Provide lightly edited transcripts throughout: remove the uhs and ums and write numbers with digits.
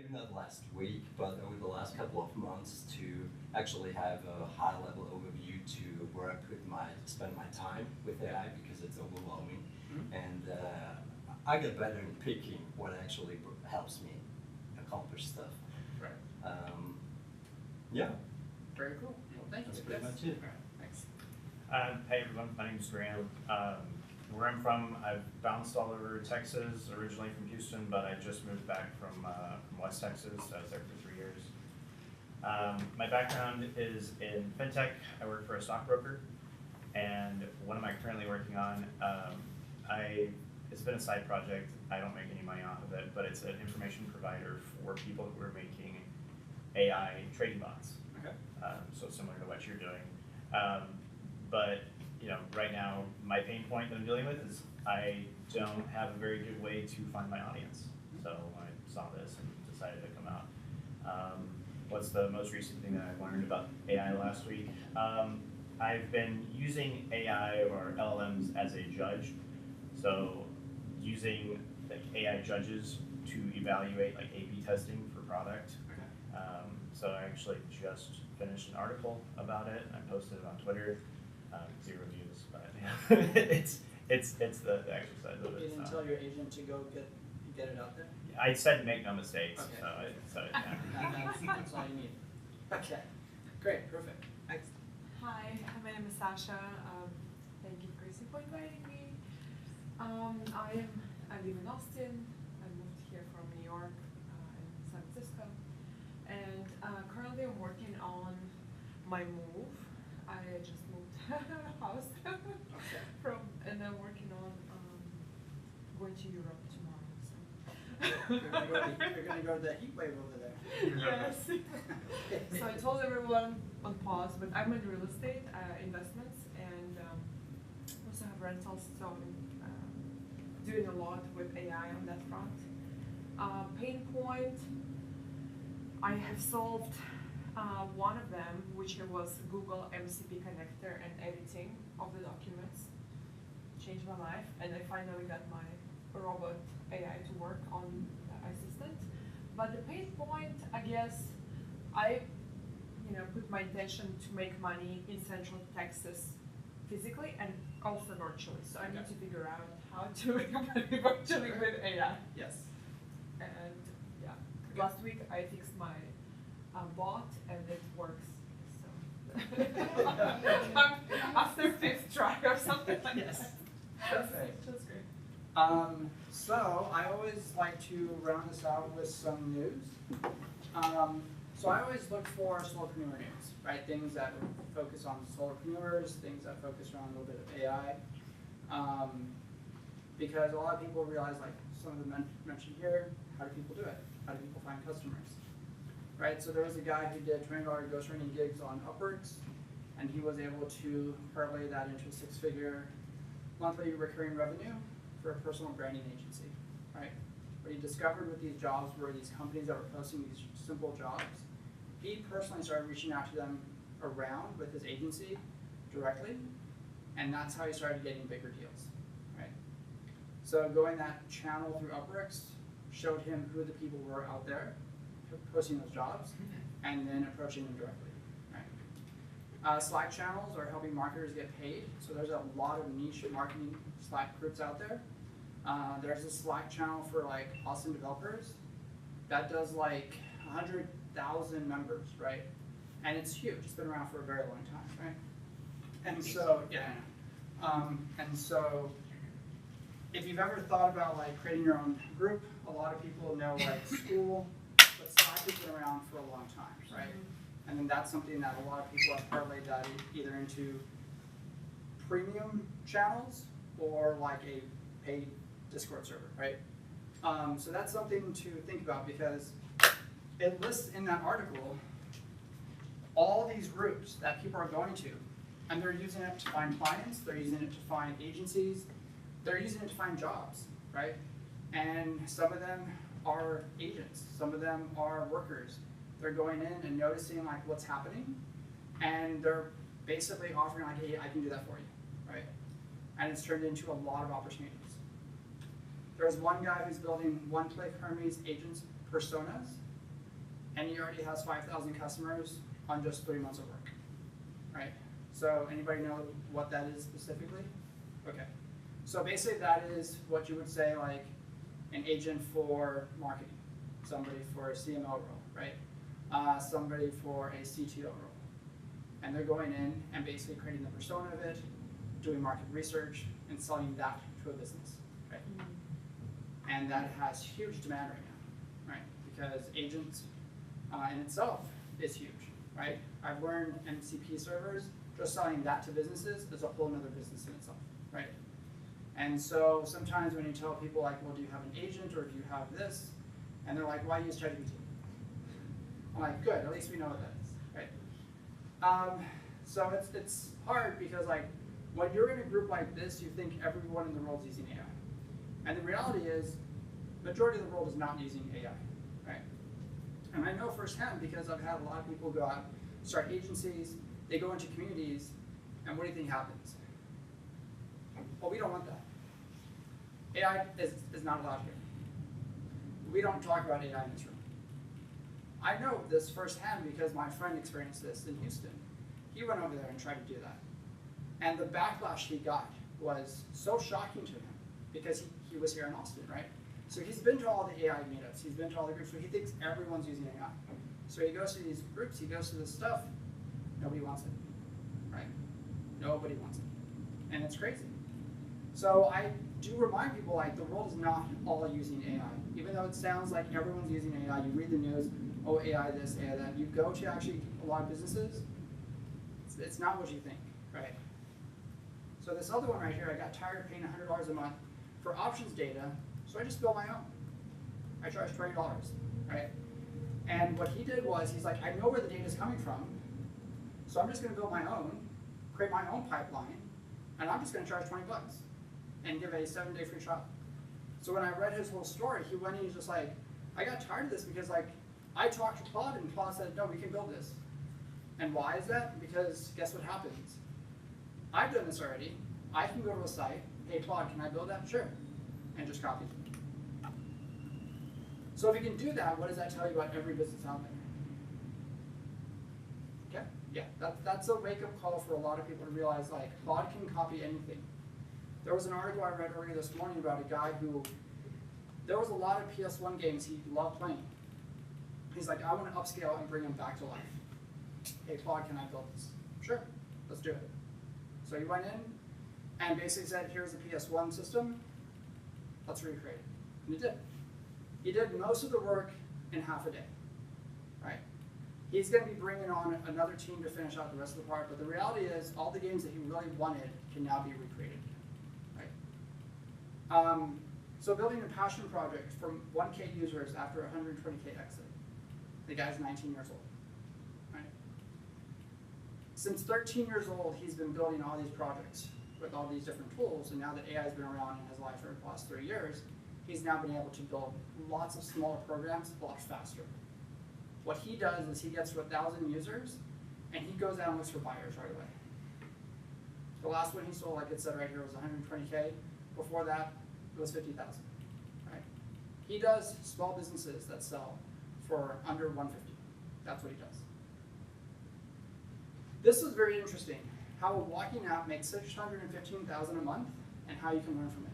maybe not last week, but over the last couple of months to actually have a high-level overview to where I spend my time with AI because it's overwhelming, and I get better in picking what actually helps me accomplish stuff. Right. Yeah. Very cool. Well, thank you. That's pretty much it. All right, thanks. Hey everyone, my name is Graham. Where I'm from, I've bounced all over Texas, originally from Houston, but I just moved back from West Texas. I was there for 3 years. My background is in fintech. I work for a stockbroker, and what am I currently working on? It's been a side project. I don't make any money off of it, but it's an information provider for people who are making AI trading bots. Okay. So similar to what you're doing. But right now, my pain point that I'm dealing with is I don't have a very good way to find my audience. So I saw this and decided to come out. What's the most recent thing that I've learned about AI last week? I've been using AI or LLMs as a judge. So using AI judges to evaluate A/B testing for product. Okay. So I actually just finished an article about it. I posted it on Twitter. 0 views, but it's the exercise of it. You didn't tell your agent to go get it out there? I said make no mistakes, Okay. so yeah. That's all you need. Okay, great, perfect. Thanks. Hi, my name is Sasha. Thank you, Gracie, for inviting me. I live in Austin. I moved here from New York and San Francisco, and currently I'm working on my move. I just moved house and I'm working on going to Europe tomorrow. So. You're gonna go to the heat wave over there. Yes. So I told everyone on pause, but I'm in real estate investments and also have rentals. So I'm doing a lot with AI on that front. Pain point. I have solved. One of them, which was Google MCP connector and editing of the documents, changed my life, and I finally got my robot AI to work on the assistant. But the pain point, I guess, I put my intention to make money in Central Texas physically and also virtually. So I need to figure out how to make money virtually with AI. Yes. And yeah, last week I fixed my bot and it works. So after 5th try or something like that. Perfect. That's great. So I always like to round this out with some news. So I always look for solopreneur news, right? Things that focus on solopreneurs, things that focus around a little bit of AI. Because a lot of people realize, like some of them mentioned here, how do people do it? How do people find customers? Right, so there was a guy who did $20 ghostwriting gigs on Upworks, and he was able to parlay that into a 6-figure monthly recurring revenue for a personal branding agency, right? What he discovered with these jobs were these companies that were posting these simple jobs. He personally started reaching out to them around with his agency directly, and that's how he started getting bigger deals, right? So going that channel through Upworks showed him who the people were out there posting those jobs, and then approaching them directly. Right? Slack channels are helping marketers get paid. So there's a lot of niche marketing Slack groups out there. There's a Slack channel for Austin developers that does 100,000 members, right? And it's huge. It's been around for a very long time, right? And so and so if you've ever thought about creating your own group, a lot of people know school. Slack has been around for a long time, right? And then that's something that a lot of people have parlayed that either into premium channels or a paid Discord server, right? So that's something to think about because it lists in that article all these groups that people are going to, and they're using it to find clients, they're using it to find agencies, they're using it to find jobs, right? And some of them are agents, some of them are workers. They're going in and noticing what's happening, and they're basically offering hey, I can do that for you, right? And it's turned into a lot of opportunities. There's one guy who's building one-click Hermes agents personas and he already has 5,000 customers on just 3 months of work, right? So anybody know what that is specifically? Okay. So basically that is what you would say like an agent for marketing, somebody for a CMO role, right? Somebody for a CTO role. And they're going in and basically creating the persona of it, doing market research, and selling that to a business, right? And that has huge demand right now, right? Because agents in itself is huge, right? I've learned MCP servers, just selling that to businesses is a whole other business in itself, right? And so sometimes when you tell people like, well, do you have an agent or do you have this? And they're like, why use ChatGPT? I'm like, good, at least we know what that is, right? So it's hard because like, when you're in a group like this, you think everyone in the world is using AI. And the reality is, majority of the world is not using AI, right? And I know firsthand because I've had a lot of people go out, start agencies, they go into communities, and what do you think happens? Well, we don't want that. AI is not allowed here. We don't talk about AI in this room. I know this firsthand because my friend experienced this in Houston. He went over there and tried to do that. And the backlash he got was so shocking to him because he was here in Austin, right? So he's been to all the AI meetups, he's been to all the groups, so he thinks everyone's using AI. So he goes to these groups, he goes to this stuff, nobody wants it, right? Nobody wants it, and it's crazy. So I do remind people like the world is not all using AI. Even though it sounds like everyone's using AI, you read the news, oh AI this, AI that, you go to actually a lot of businesses, it's not what you think, right? So this other one right here, I got tired of paying $100 a month for options data, so I just built my own. I charged $20, right? And what he did was, he's like, I know where the data is coming from, so I'm just gonna build my own, create my own pipeline, and I'm just gonna charge 20 bucks and give a 7-day free trial. So when I read his whole story, he went and he's just like, I got tired of this because like, I talked to Claude and Claude said, no, we can build this. And why is that? Because guess what happens? I've done this already. I can go to a site, hey Claude, can I build that? Sure. And just copy it. So if you can do that, what does that tell you about every business out there? Okay? Yeah, that's a wake-up call for a lot of people to realize like, Claude can copy anything. There was an article I read earlier this morning about a guy who, there was a lot of PS1 games he loved playing. He's like, I want to upscale and bring them back to life. Hey Claude, can I build this? Sure, let's do it. So he went in and basically said, here's the PS1 system, let's recreate it. And he did. He did most of the work in half a day, right? He's going to be bringing on another team to finish out the rest of the part, but the reality is all the games that he really wanted can now be recreated, right? So building a passion project from 1K users after 120K exit. The guy's 19 years old, right? Since 13 years old, he's been building all these projects with all these different tools, and now that AI has been around in his life for the last 3 years, he's now been able to build lots of smaller programs a lot faster. What he does is he gets to 1,000 users, and he goes out and looks for buyers right away. The last one he sold, like it said right here, was 120K. Before that, it was 50,000, right? He does small businesses that sell for under 150. That's what he does. This is very interesting, how a walking app makes 615,000 a month and how you can learn from it.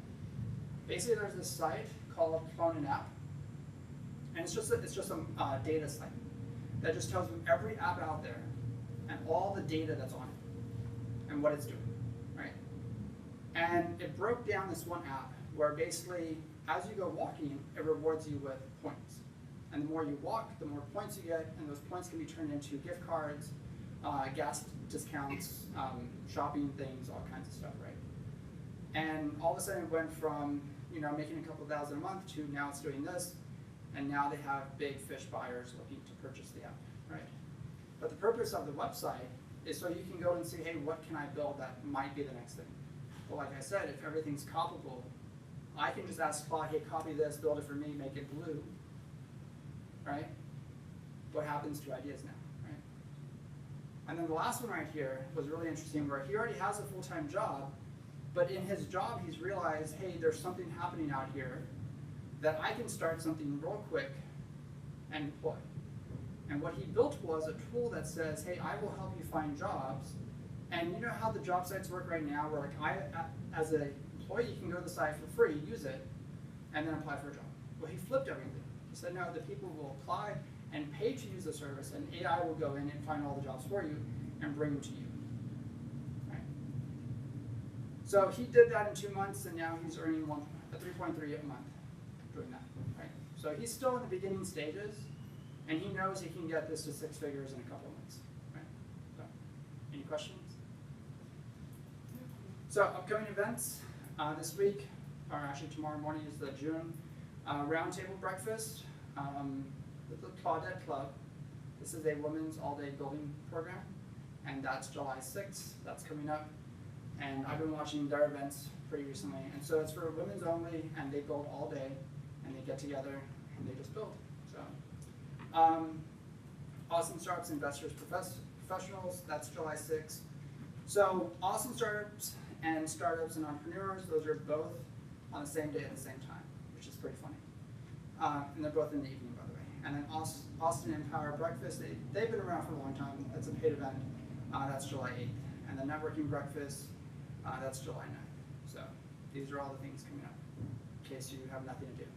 Basically, there's this site called Clone an App, and it's just a data site that just tells you every app out there and all the data that's on it and what it's doing, right? And it broke down this one app where basically, as you go walking, it rewards you with points. And the more you walk, the more points you get, and those points can be turned into gift cards, gas discounts, shopping things, all kinds of stuff, right? And all of a sudden it went from making a couple thousand a month to now it's doing this, and now they have big fish buyers looking to purchase the app, right? But the purpose of the website is so you can go and see, hey, what can I build that might be the next thing? Well, like I said, if everything's copyable, I can just ask Claude, hey, copy this, build it for me, make it blue, right? What happens to ideas now, right? And then the last one right here was really interesting, where he already has a full-time job, but in his job he's realized, hey, there's something happening out here that I can start something real quick and deploy. And what he built was a tool that says, hey, I will help you find jobs. And you know how the job sites work right now, where like as an employee, you can go to the site for free, use it, and then apply for a job. Well, he flipped everything. He said, no, the people will apply and pay to use the service, and AI will go in and find all the jobs for you and bring them to you. Right? So he did that in 2 months, and now he's earning 3.3 a month doing that. Right? So he's still in the beginning stages, and he knows he can get this to 6 figures in a couple of months. Right? So, any questions? So upcoming events this week, or actually tomorrow morning, is the June roundtable breakfast with the Claudette Club. This is a women's all-day building program, and that's July 6th. That's coming up, and I've been watching their events pretty recently, and so it's for women's only, and they build all day, and they get together and they just build. So, Awesome Startups Investors Professionals. That's July 6th. So awesome startups and startups and entrepreneurs, those are both on the same day at the same time, which is pretty funny. And they're both in the evening, by the way. And then Austin Empower Breakfast, they've been around for a long time. That's a paid event. That's July 8th. And the Networking Breakfast, that's July 9th. So these are all the things coming up, in case you have nothing to do.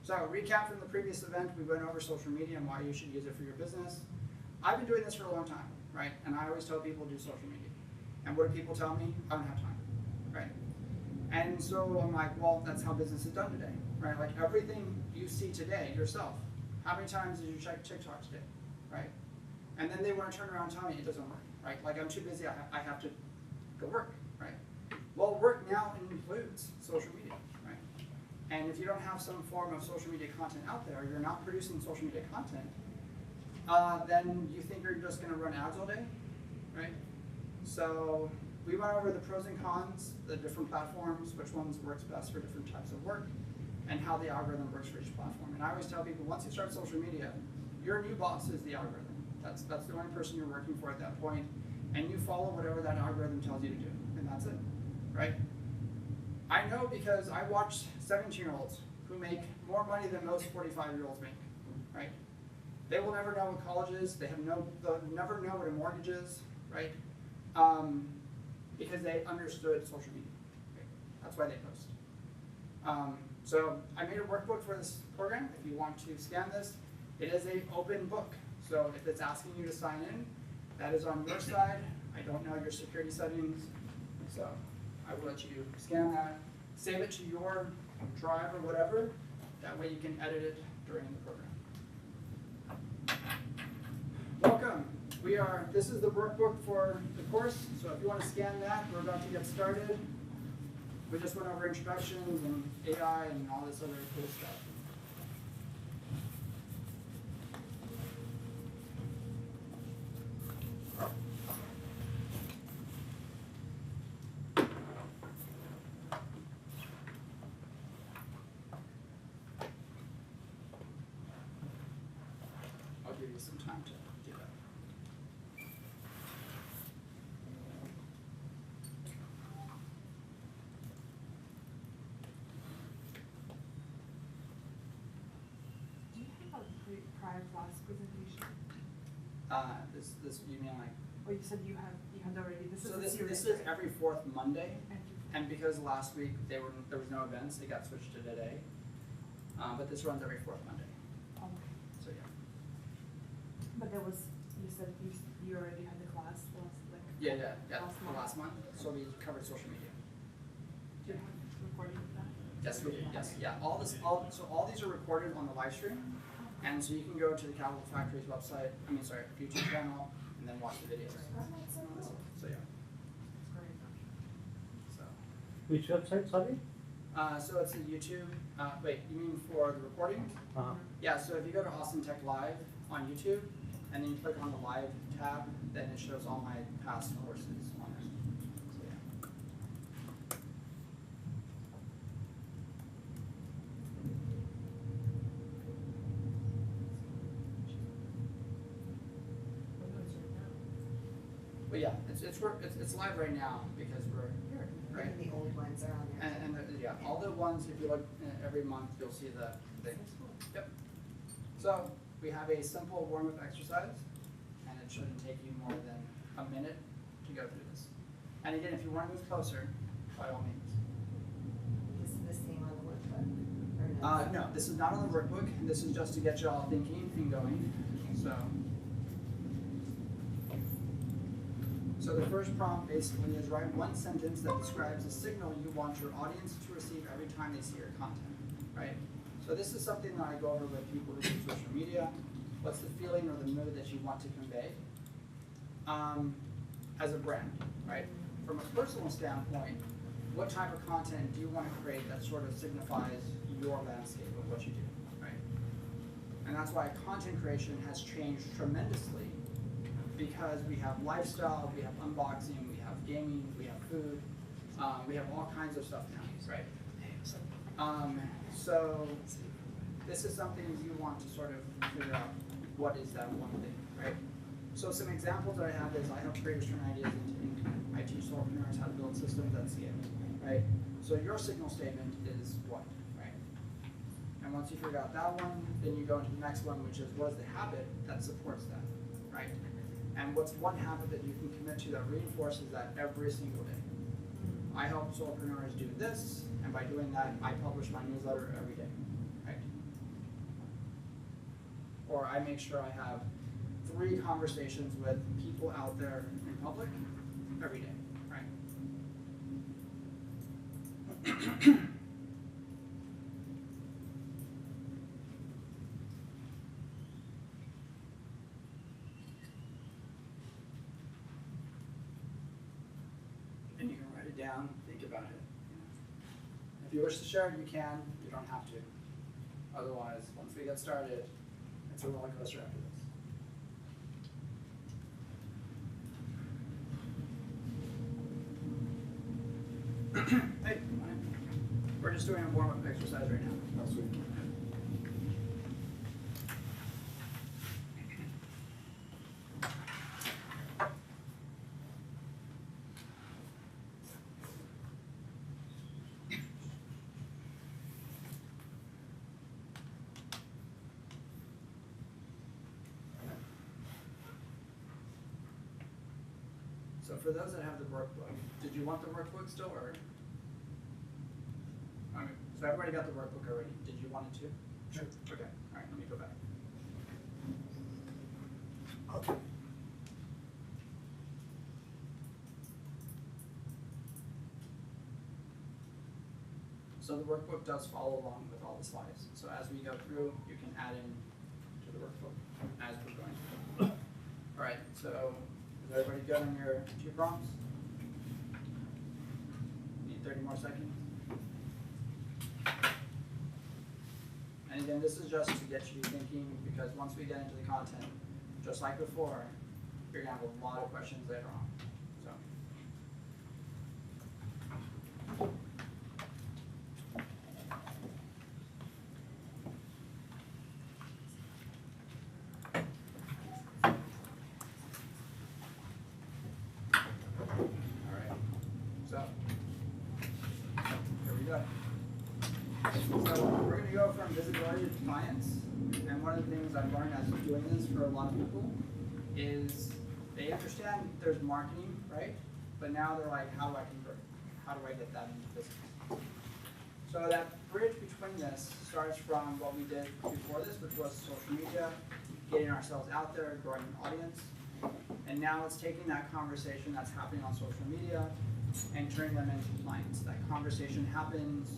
So recap from the previous event, we went over social media and why you should use it for your business. I've been doing this for a long time, right? And I always tell people to do social media. And what do people tell me? I don't have time, right? And so I'm like, well, that's how business is done today, right? Like everything you see today yourself, how many times did you check TikTok today, right? And then they want to turn around and tell me it doesn't work, right? Like I'm too busy, I have to go work, right? Well, work now includes social media, right? And if you don't have some form of social media content out there, you're not producing social media content, then you think you're just going to run ads all day, right? So we went over the pros and cons, the different platforms, which ones works best for different types of work, and how the algorithm works for each platform. And I always tell people, once you start social media, your new boss is the algorithm. That's the only person you're working for at that point, and you follow whatever that algorithm tells you to do, and that's it, right? I know because I watch 17-year-olds who make more money than most 45-year-olds make, right? They will never know what college is. They'll never know what a mortgage is, right? Because they understood social media. Right? That's why they post. So I made a workbook for this program. If you want to scan this, it is an open book. So if it's asking you to sign in, that is on your side. I don't know your security settings, so I will let you scan that, save it to your drive or whatever. That way you can edit it during the program. Welcome. This is the workbook for the course, so if you want to scan that, we're about to get started. We just went over introductions and AI and all this other cool stuff. I'll give you some time to do that. Do you have a prior class presentation? This you mean like? Or you said you had already. This So is a this series, is right? every fourth Monday, And and because last week there was no events, it got switched to today. But this runs every fourth Monday. okay. So yeah. But there was, you said you already had the class last, like. Yeah. Last month. Last month. So we covered social media. Do you have recording of that? Yes, yeah. All these are recorded on the live stream, and so you can go to the Capital Factory's website. YouTube channel, and then watch the videos. So yeah. That's great. So. Which website, sorry? So it's a YouTube. Wait, you mean for the recording? Yeah. So if you go to Austin Tech Live on YouTube, and then you click on the live tab, then it shows all my past courses on it. So yeah. Well, yeah, it's live right now because we're here, right? And the old ones are on there. And yeah, all the ones, if you look every month, you'll see the things. Yep. So we have a simple warm-up exercise, and it shouldn't take you more than a minute to go through this. And again, if you want to move closer, by all means. Is this thing on the workbook? Or no? No, this is not on the workbook. This is just to get you all thinking and going. So the first prompt basically is write one sentence that describes a signal you want your audience to receive every time they see your content, right? So this is something that I go over with people who do social media. What's the feeling or the mood that you want to convey as a brand, right? From a personal standpoint, what type of content do you want to create that sort of signifies your landscape of what you do, right? And that's why content creation has changed tremendously, because we have lifestyle, we have unboxing, we have gaming, we have food, we have all kinds of stuff now, right? So this is something you want to sort of figure out what is that one thing, right? So some examples that I have is I help creators turn ideas into income. I teach solopreneurs how to build systems that scale, right? So your signal statement is what, right? And once you figure out that one, then you go into the next one, which is what is the habit that supports that, right? And what's one habit that you can commit to that reinforces that every single day? I help solopreneurs do this, and by doing that, I publish my newsletter every day, right? Or I make sure I have 3 conversations with people out there in public every day, right? And you can write it down, think about it. If you wish to share it, you can. You don't have to. Otherwise, once we get started, it's a roller coaster after this. Hey, we're just doing a warm-up exercise right now. Oh, sweet. So for those that have the workbook, did you want the workbook still, or? Okay, so everybody got the workbook already. Did you want it too? Sure. Okay, all right, let me go back. Okay. So the workbook does follow along with all the slides. So as we go through, you can add in to the workbook as we're going through. All right, so is everybody good on your 2 prompts? Need 30 more seconds? And again, this is just to get you thinking, because once we get into the content, just like before, you're gonna have a lot of questions later on. So. So we're going to go from visibility to clients, and one of the things I've learned as doing this for a lot of people is they understand there's marketing, right? But now they're like, how do I convert? How do I get that into business? So that bridge between this starts from what we did before this, which was social media, getting ourselves out there, growing an audience. And now it's taking that conversation that's happening on social media and turning them into clients. That conversation happens,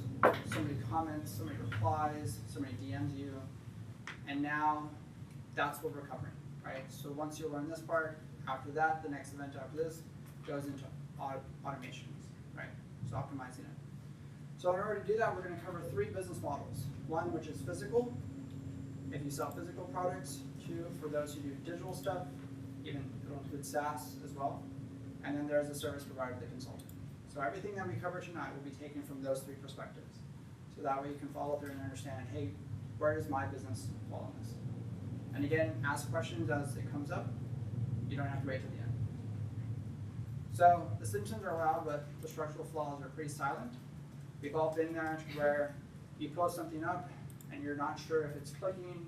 somebody comments, somebody replies, somebody DMs you, and now that's what we're covering, right? So once you learn this part, after that, the next event after this goes into automations, right? So optimizing it. So in order to do that, we're going to cover 3 business models. One, which is physical, if you sell physical products. 2, for those who do digital stuff, even it'll include SaaS as well. And then there's the service provider, the consultant. So everything that we cover tonight will be taken from those 3 perspectives. So that way you can follow through and understand, hey, where does my business fall in this? And again, ask questions as it comes up. You don't have to wait till the end. So the symptoms are loud, but the structural flaws are pretty silent. We've all been there where you post something up and you're not sure if it's clicking,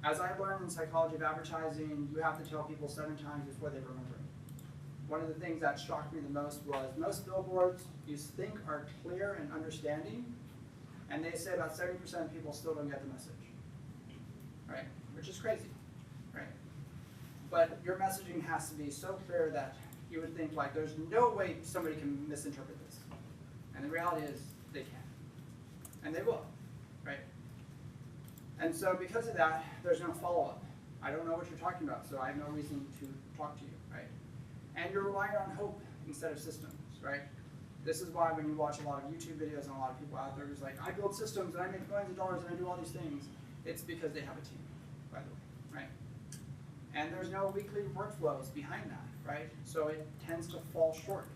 As I learned in psychology of advertising, you have to tell people 7 times before they remember it. One of the things that shocked me the most was most billboards you think are clear and understanding, and they say about 70% of people still don't get the message, right? Which is crazy, right? But your messaging has to be so clear that you would think like there's no way somebody can misinterpret this. And the reality is they can, and they will, right? And so because of that, there's no follow-up. I don't know what you're talking about, so I have no reason to talk to you, right? And you're relying on hope instead of systems, right? This is why when you watch a lot of YouTube videos and a lot of people out there who's like, I build systems and I make millions of dollars and I do all these things, it's because they have a team, by the way, right? And there's no weekly workflows behind that, right? So it tends to fall short,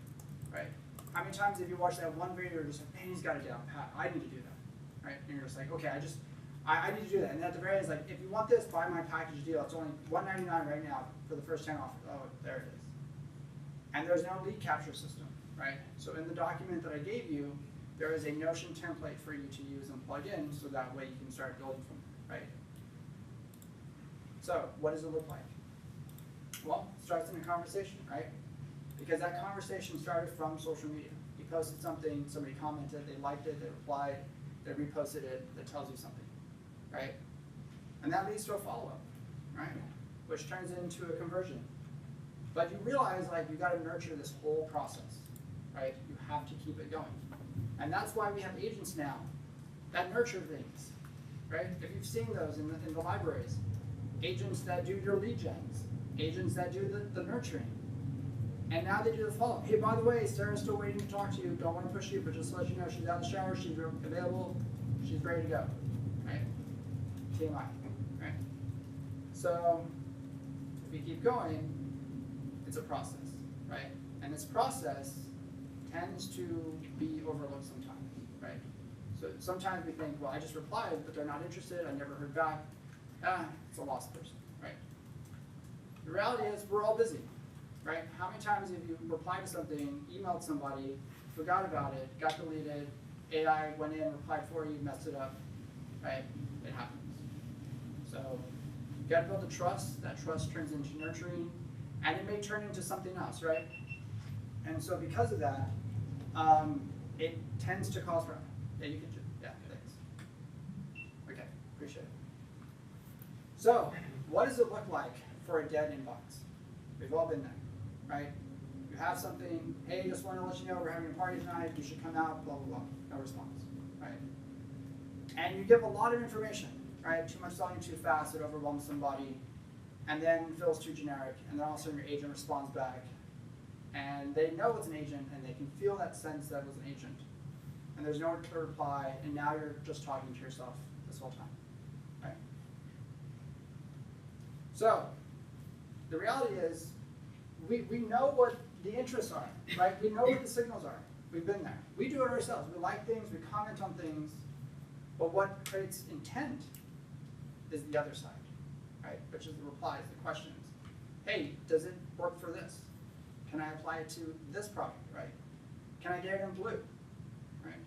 right? How many times have you watched that one video and you're just like, man, he's got it down pat, I need to do that, right? And you're just like, okay, I need to do that. And at the very end, it's like, if you want this, buy my package deal. It's only $1.99 right now for the first 10 offers. Oh, there it is. And there's no lead capture system, right? So in the document that I gave you, there is a Notion template for you to use and plug in, so that way you can start building from it, right? So what does it look like? Well, it starts in a conversation, right? Because that conversation started from social media. You posted something, somebody commented, they liked it, they replied, they reposted it, that tells you something, right? And that leads to a follow-up, right? Which turns into a conversion. But you realize like you gotta nurture this whole process, right? You have to keep it going. And that's why we have agents now that nurture things, right? If you've seen those in the libraries, agents that do your lead gens, agents that do the nurturing. And now they do the follow-up. Hey, by the way, Sarah's still waiting to talk to you. Don't want to push you, but just to let you know, she's out of the shower, she's available, she's ready to go, right? TMI, right? So if you keep going, it's a process, right? And this process tends to be overlooked sometimes, right? So sometimes we think, well, I just replied, but they're not interested, I never heard back. It's a lost person, right? The reality is we're all busy, right? How many times have you replied to something, emailed somebody, forgot about it, got deleted, AI went in, replied for you, messed it up, right? It happens. So you gotta build the trust, that trust turns into nurturing, and it may turn into something else, right? And so because of that, it tends to cause problems. Yeah, you can do, yeah, thanks. Okay, appreciate it. So, what does it look like for a dead inbox? We've all been there, right? You have something, hey, just want to let you know we're having a party tonight, you should come out, blah, blah, blah, no response, right? And you give a lot of information, right? Too much selling too fast, it overwhelms somebody, and then feels too generic, and then all of a sudden your agent responds back, and they know it's an agent, and they can feel that sense that it was an agent, and there's no clear reply, and now you're just talking to yourself this whole time, right? So, the reality is, we know what the interests are, right? We know what the signals are. We've been there. We do it ourselves. We like things, we comment on things, but what creates intent is the other side, right? Which is the replies, the questions. Hey, does it work for this? Can I apply it to this product, right? Can I get it in blue, right?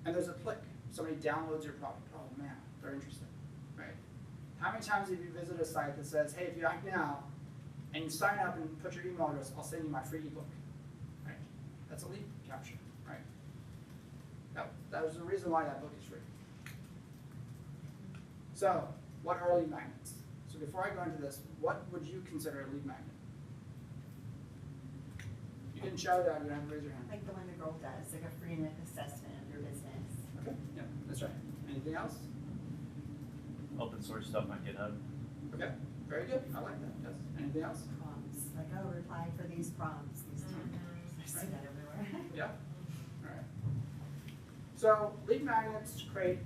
And there's a click. Somebody downloads your product. Oh man, they're interested, right? How many times have you visited a site that says, hey, if you act now, and you sign up and put your email address, I'll send you my free ebook, right? That's a lead capture, right? That was the reason why that book is free. So, what are lead magnets? So before I go into this, what would you consider a lead magnet? You can shout it out, you don't have to raise your hand. Like the one the girl does, like a free assessment of your business. Okay, yeah, that's right. Anything else? Open source stuff on GitHub. Okay, very good, I like that, yes. Anything else? Prompts, like, oh, reply for these prompts, these templates. I see that everywhere. Yeah, all right. So lead magnets create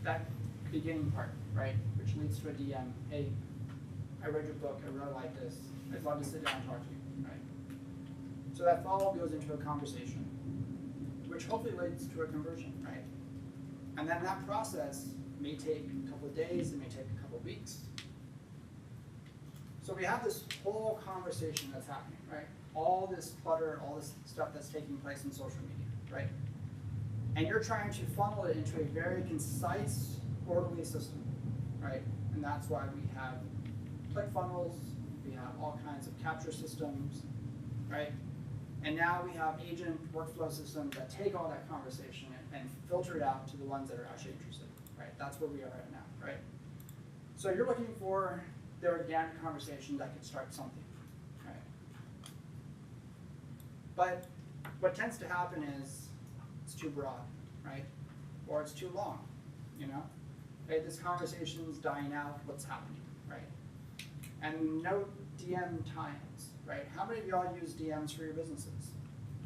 that beginning part, right? Which leads to a DM, hey, I read your book, I really like this, I'd love to sit down and talk to you, right? So that follow goes into a conversation, which hopefully leads to a conversion, right? And then that process may take a couple of days, it may take a couple of weeks. So we have this whole conversation that's happening, right? All this clutter, all this stuff that's taking place in social media, right? And you're trying to funnel it into a very concise, orderly system. right? And that's why we have ClickFunnels, we have all kinds of capture systems, right? And now we have agent workflow systems that take all that conversation and filter it out to the ones that are actually interested, right? That's where we are right now, right? So you're looking for the organic conversation that could start something, right? But what tends to happen is it's too broad, right? Or it's too long, you know? Right, this conversation's dying out, what's happening, right? And no DM tie-ins, right? How many of y'all use DMs for your businesses?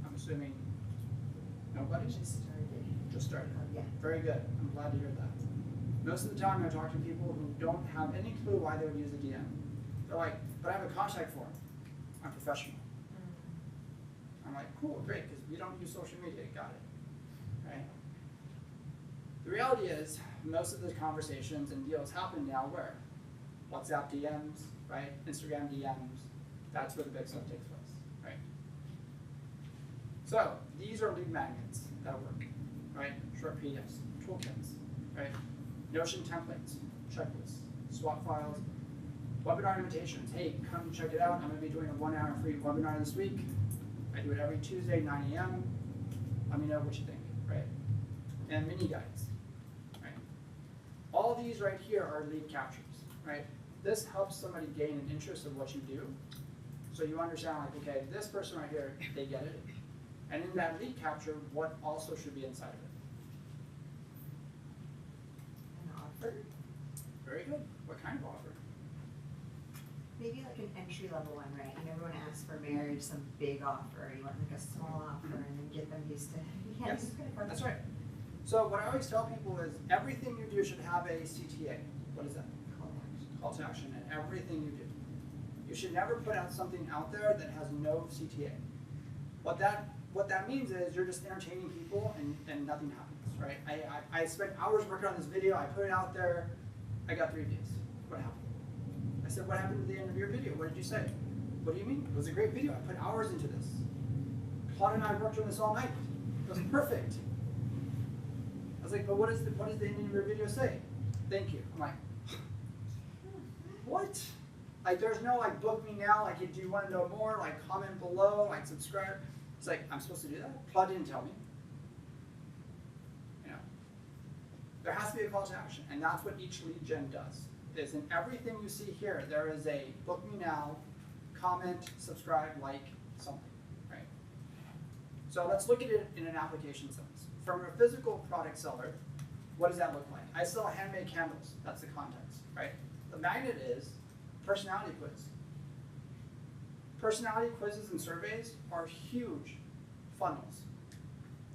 I'm assuming nobody? Just started. Just started. Yeah. Very good, I'm glad to hear that. Most of the time I talk to people who don't have any clue why they would use a DM. They're like, but I have a contact form, I'm professional. I'm like, cool, great, because we don't use social media, got it, right? The reality is, most of the conversations and deals happen now where? WhatsApp DMs, right? Instagram DMs, that's where the big stuff takes place, right? So, these are lead magnets that work, right? Short PDFs, toolkits, right? Notion templates, checklists, swap files, webinar invitations. Hey, come check it out. I'm going to be doing a 1-hour free webinar this week. I do it every Tuesday, 9 a.m. Let me know what you think, right? And mini guides, right? All these right here are lead captures, right? This helps somebody gain an interest in what you do. So you understand, like, okay, this person right here, they get it. And in that lead capture, what also should be inside of it? An offer, Very good. What kind of offer? maybe like an entry level one, right? You never want to ask for marriage, some big offer. You want like a small offer and then get them used to. Yeah, Yes, just kind of that's right. So what I always tell people is everything you do should have a CTA. What is that? Call to action in everything you do. You should never put out something out there that has no CTA. What that means is you're just entertaining people and nothing happens, right? I spent hours working on this video, I put it out there, I got 3 views. What happened? I said, what happened at the end of your video? What did you say? What do you mean? It was a great video. I put hours into this. Claude and I worked on this all night. It was perfect. I was like, but what does the end of your video say? Thank you. I'm like, what? Like, there's no like book me now. Like, do you want to know more? Like, comment below. Like, subscribe. It's like, I'm supposed to do that? Claude didn't tell me. You know, there has to be a call to action, and that's what each lead gen does. Is in everything you see here, there is a book me now, comment, subscribe, like, something, right? So let's look at it in an application sense. From a physical product seller, what does that look like? I sell handmade candles, that's the context, right? The magnet is personality quiz. Personality quizzes and surveys are huge funnels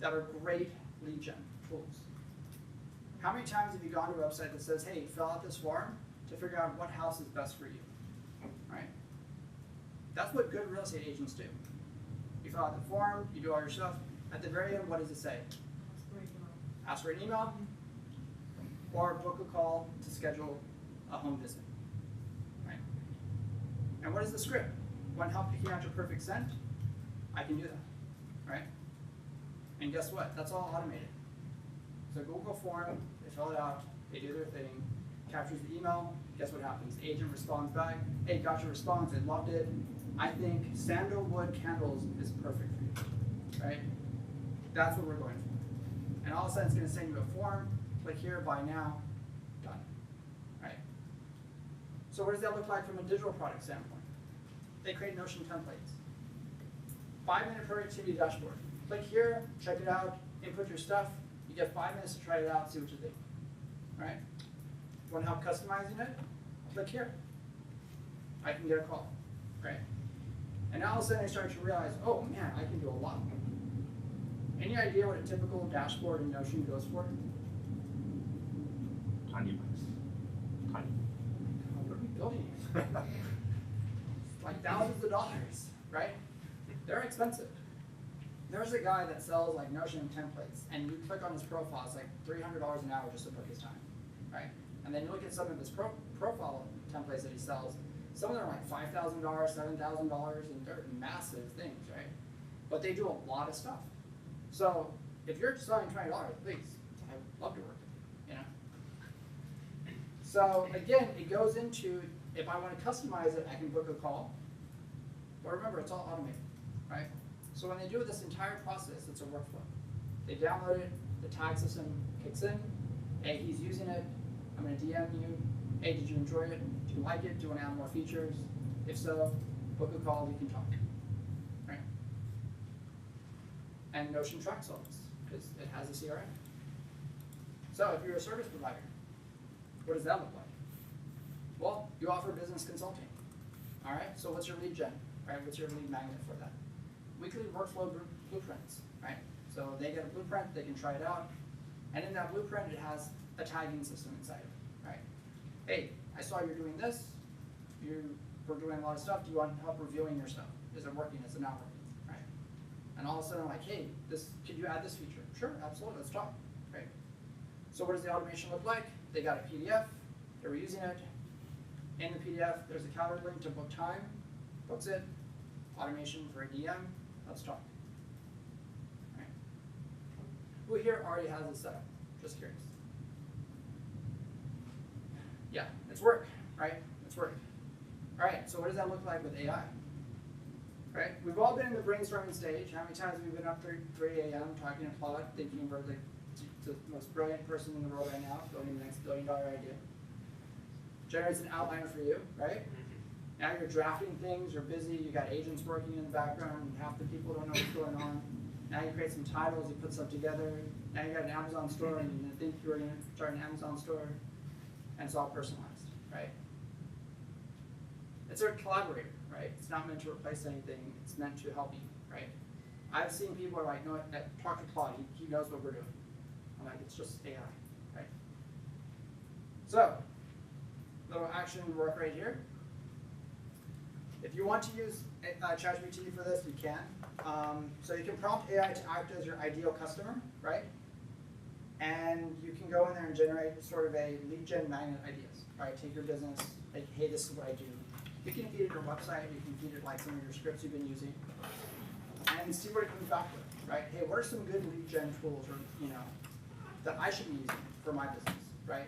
that are great lead gen tools. How many times have you gone to a website that says, hey, fill out this form to figure out what house is best for you, right? That's what good real estate agents do. You fill out the form, you do all your stuff. At the very end, what does it say? Ask for an email, or book a call to schedule a home visit, right? And what is the script? Want help picking out your perfect scent? I can do that, right? And guess what? That's all automated. So Google form, they fill it out, they do their thing, captures the email, guess what happens? Agent responds back, hey, got your response, I loved it. I think sandalwood candles is perfect for you, right? That's what we're going for. And all of a sudden it's gonna send you a form, click here, buy now, done, right? So what does that look like from a digital product standpoint? They create Notion templates. 5-minute productivity dashboard. Click here, check it out, input your stuff, you get 5 minutes to try it out, see what you think, right? Want help customizing it? Click here. I can get a call, right? And now all of a sudden I start to realize, oh man, I can do a lot. Any idea what a typical dashboard in Notion goes for? Tiny bucks. Tiny. What are we building? Like thousands of dollars, right? They're expensive. There's a guy that sells like Notion templates, and you click on his profile, it's like $300 an hour just to book his time, right? And then you look at some of his profile templates that he sells, some of them are like $5,000, $7,000, and they're massive things, right? But they do a lot of stuff. So if you're selling $20, please, I'd love to work with you, you know? So again, it goes into, if I want to customize it, I can book a call. But remember, it's all automated, right? So when they do this entire process, it's a workflow. They download it, the tag system kicks in. Hey, he's using it. I'm going to DM you. Hey, did you enjoy it? Do you like it? Do you want to add more features? If so, book a call, we can talk, right? And Notion tracks all this because it has a CRM. So if you're a service provider, what does that look like? Well, you offer business consulting. All right, so what's your lead gen, right? What's your lead magnet for that? Weekly workflow blueprints, right? So they get a blueprint, they can try it out, and in that blueprint it has a tagging system inside of it, right? Hey, I saw you're doing this, we're doing a lot of stuff, do you want help reviewing your stuff? Is it working, is it not working, right? And all of a sudden like, hey, could you add this feature? Sure, absolutely, let's talk, right? So what does the automation look like? They got a PDF, they were using it. In the PDF, there's a calendar link to book time, books it, automation for a DM, let's talk. Right. Who here already has it set up? Just curious. Yeah, it's work, right? It's work. All right, so what does that look like with AI? Right? We've all been in the brainstorming stage. How many times have we been up 3 a.m. talking to Claude, thinking we're the most brilliant person in the world right now, building the next billion-dollar idea? Generates an outline for you, right? Now you're drafting things, you're busy, you got agents working in the background, and half the people don't know what's going on. Now you create some titles, you put stuff together. Now you got an Amazon store, and you think you were going to start an Amazon store, and it's all personalized, right? It's a collaborator, right? It's not meant to replace anything, it's meant to help you, right? I've seen people are like, no, talk to Claude, he knows what we're doing. I'm like, it's just AI, right? So, little action work right here. If you want to use ChatGPT for this, you can. So you can prompt AI to act as your ideal customer, right? And you can go in there and generate sort of a lead gen magnet ideas, right? Take your business, like, hey, this is what I do. You can feed it your website, you can feed it like some of your scripts you've been using, and see what it comes back with, right? Hey, what are some good lead gen tools, or that I should be using for my business, right?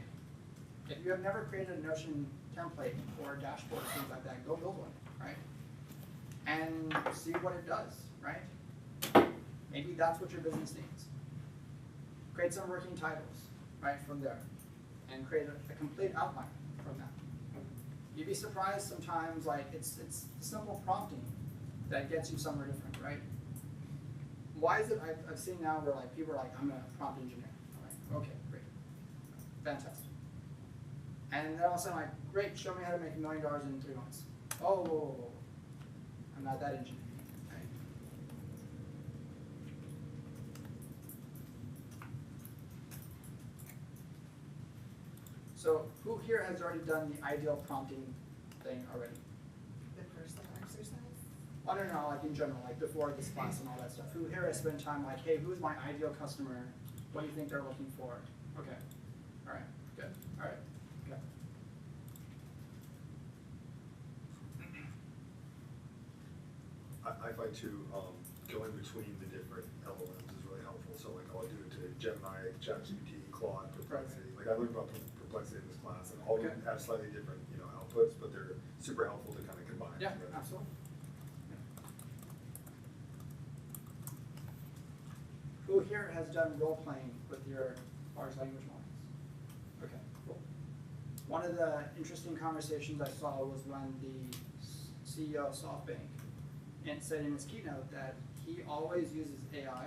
If you have never created a Notion template or a dashboard, things like that, go build one, right? And see what it does, right? Maybe that's what your business needs. Create some working titles, right, from there, and create a complete outline from that. You'd be surprised sometimes, like, it's simple prompting that gets you somewhere different, right? Why is it, I've seen now where like people are like, I'm a prompt engineer. I'm like, okay, great, fantastic. And then all of a sudden like, great, show me how to make $1 million in 3 months. Oh, whoa, whoa, whoa. I'm not that engineer, right? So who here has already done the ideal prompting thing already? The personal exercise? I don't know, like in general, like before this class and all that stuff. Who here has spent time like, hey, who's my ideal customer? What do you think they're looking for? Okay, all right, good, all right, okay. I find too, going between the different LLMs is really helpful. So like I'll do it to Gemini, ChatGPT, Claude, Perplexity. Like I learned about Perplexity in this class, and all of them have slightly different, outputs, but they're super helpful to kind of combine. Yeah, together. absolutely. Who here has done role playing with your large language models? Okay, cool. One of the interesting conversations I saw was when the CEO of SoftBank said in his keynote that he always uses AI,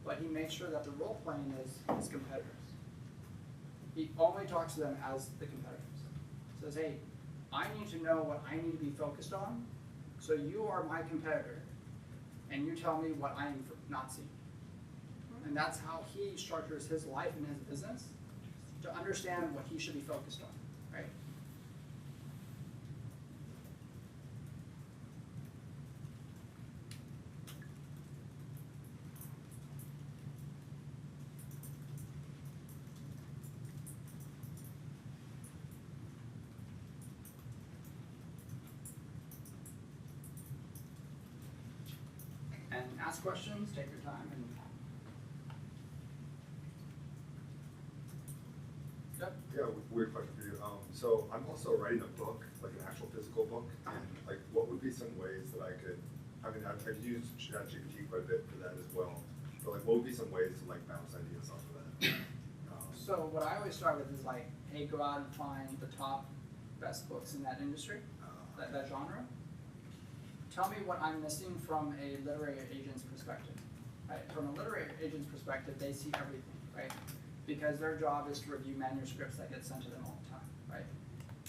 but he makes sure that the role playing is his competitors. He only talks to them as the competitors. Says, hey, I need to know what I need to be focused on, so you are my competitor, and you tell me what I am not seeing. And that's how he structures his life and his business, to understand what he should be focused on, right? And ask questions, take your time, and Yeah, got a weird question for you. So I'm also writing a book, like an actual physical book, and like, what would be some ways that I could, I mean, I've used ChatGPT quite a bit for that as well, but like, what would be some ways to like bounce ideas off of that? So what I always start with is like, hey, go out and find the top best books in that industry, that genre. Tell me what I'm missing from a literary agent's perspective, right? From a literary agent's perspective, they see everything, right? Because their job is to review manuscripts that get sent to them all the time, right?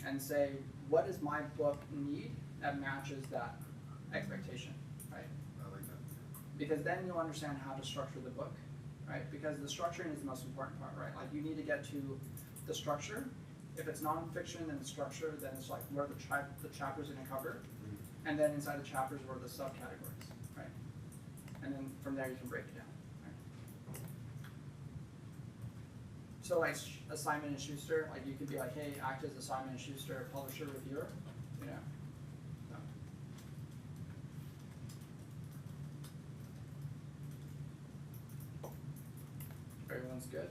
And say, what does my book need that matches that expectation, right? I like that. Because then you'll understand how to structure the book, right? Because the structuring is the most important part, right? Like you need to get to the structure. If it's nonfiction and the structure, then it's like where the chapters are gonna cover. And then inside the chapters were the subcategories, right? And then from there you can break it down, right? So like Simon and Schuster, like you could be like, hey, act as a Simon and Schuster publisher reviewer, you know? Everyone's good?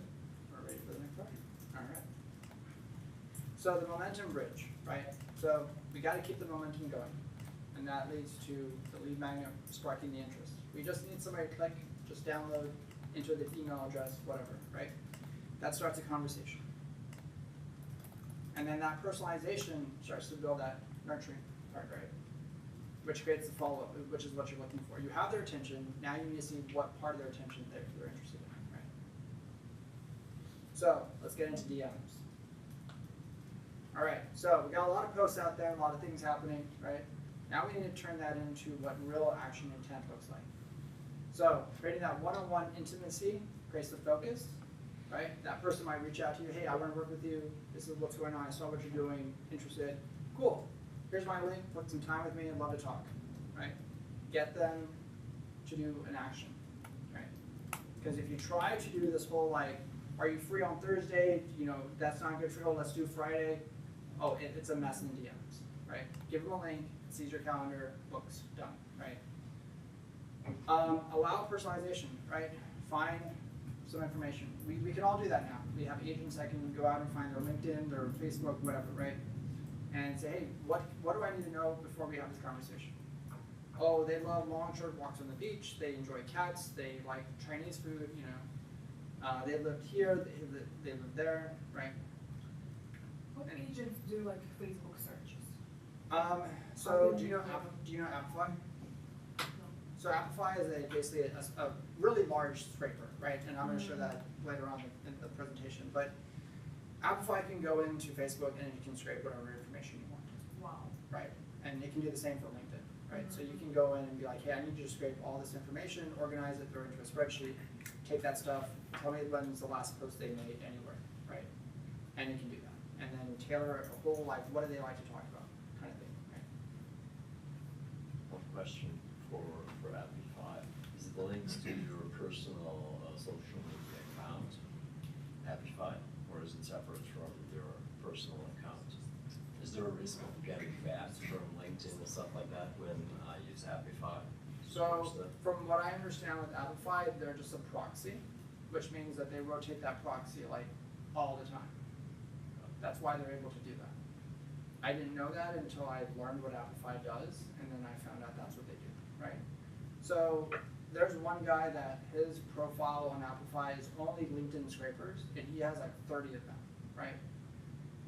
We're ready for the next part? All right. So the momentum bridge, right? So we got to keep the momentum going, and that leads to the lead magnet sparking the interest. We just need somebody to click, just download, enter the email address, whatever, right? That starts a conversation. And then that personalization starts to build that nurturing part, right? Which creates the follow-up, which is what you're looking for. You have their attention, now you need to see what part of their attention they're interested in, right? So let's get into DMs. All right, so we got a lot of posts out there, a lot of things happening, right? Now we need to turn that into what real action intent looks like. So creating that one-on-one intimacy creates the focus, right? That person might reach out to you, hey, I want to work with you. This is what's going on. I saw what you're doing. Interested. Cool. Here's my link. Book some time with me. I'd love to talk, right? Get them to do an action, right? Because if you try to do this whole like, are you free on Thursday? You know, that's not good for you. Let's do Friday. Oh, it's a mess in DMs, right? Give them a link. Sees your calendar. Books. Done, right? Allow personalization, right? Find some information. We can all do that now. We have agents that can go out and find their LinkedIn, their Facebook, whatever, right? And say, hey, what do I need to know before we have this conversation? Oh, they love long, short walks on the beach. They enjoy cats. They like Chinese food, you know. They lived here. They live there, right? What agents do like Facebook searches? So do you know Amplify? So Amplify is basically a really large scraper, right? And I'm going to show that later on in the presentation. But Amplify can go into Facebook and it can scrape whatever information you want. Wow. Right? And it can do the same for LinkedIn, right? So you can go in and be like, hey, I need you to scrape all this information, organize it, throw it into a spreadsheet, take that stuff, tell me when's the last post they made anywhere, right? And it can do that. And then tailor a whole, like, what do they like to talk about kind of thing, right? One question for Amplify. Is the links to your personal social media account Amplify, or is it separate from your personal account? Is there a risk of getting banned from LinkedIn and stuff like that when I use Amplify? So from what I understand with Amplify, they're just a proxy, which means that they rotate that proxy like all the time. That's why they're able to do that. I didn't know that until I learned what Amplify does, and then I found out that's what they do, right? So there's one guy that his profile on Amplify is only LinkedIn scrapers, and he has like 30 of them, right?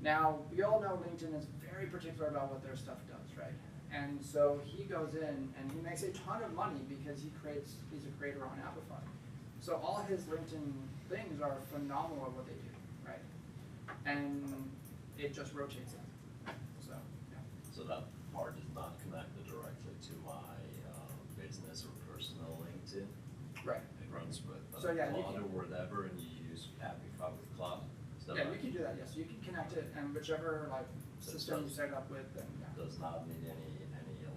Now, we all know LinkedIn is very particular about what their stuff does, right? And so he goes in and he makes a ton of money because he's a creator on Amplify. So all his LinkedIn things are phenomenal at what they do, right? And it just rotates it. So, yeah. So that part is not connected directly to my business or personal LinkedIn? Right. It runs with So, yeah, you Cloud can- or whatever, and you use Amplify with Cloud? So Yeah, you can do that, yes. You can connect it and whichever like system you set it up with, then yeah. does not need any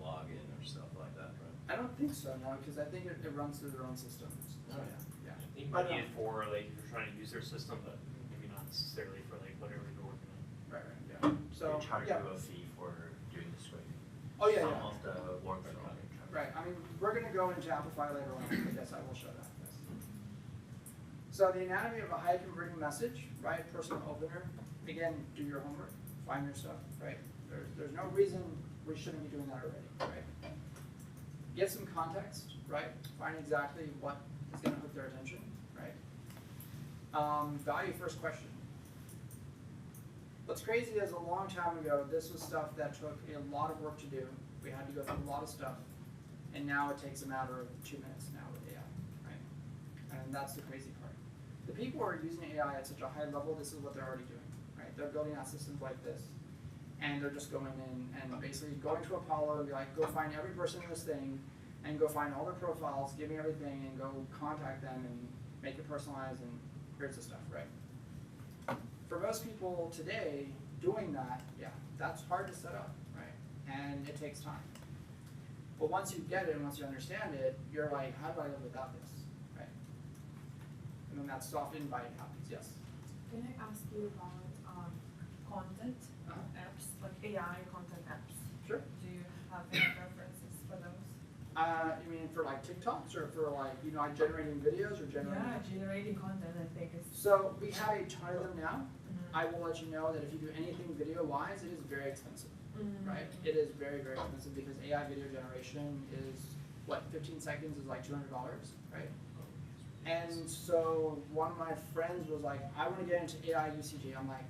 login or stuff like that, right? I don't think so, no, because I think it runs through their own systems. So, yeah. I think you But, might need it for like if you're trying to use their system, but maybe not necessarily for like whatever you're working on. Right, yeah. So, They charge yeah. you a fee for doing the scraping. Oh, yeah, Some yeah. of the workflow. Right, I mean, we're gonna go into Amplify later on, but yes, I will show that, yes. So the anatomy of a high converting message, right, personal opener. again, do your homework, find your stuff, right? There's no reason we shouldn't be doing that already, right? Get some context, right? Find exactly what is gonna hook their attention, right? Value first question. What's crazy is a long time ago, this was stuff that took a lot of work to do. We had to go through a lot of stuff, and now it takes a matter of 2 minutes now with AI, right? And that's the crazy part. The people who are using AI at such a high level, this is what they're already doing, right? They're building out systems like this, and they're just going in and basically going to Apollo and be like, go find every person in this thing, and go find all their profiles, give me everything, and go contact them and make it personalized, and here's the stuff, right? For most people today, doing that, yeah, that's hard to set up, right? And it takes time. But once you get it and once you understand it, you're like, how do I live without this, right? And then that soft invite happens, yes? Can I ask you about content apps, like AI content apps? Sure. Do you have any preferences for those? You mean for like TikToks or for like, like generating videos or generating? Yeah, generating content, I think is. So we have a ton of them now. I will let you know that if you do anything video-wise, it is very expensive, right? It is very, very expensive because AI video generation is, what, 15 seconds is like $200, right? And so one of my friends was like, I want to get into AI UCG. I'm like,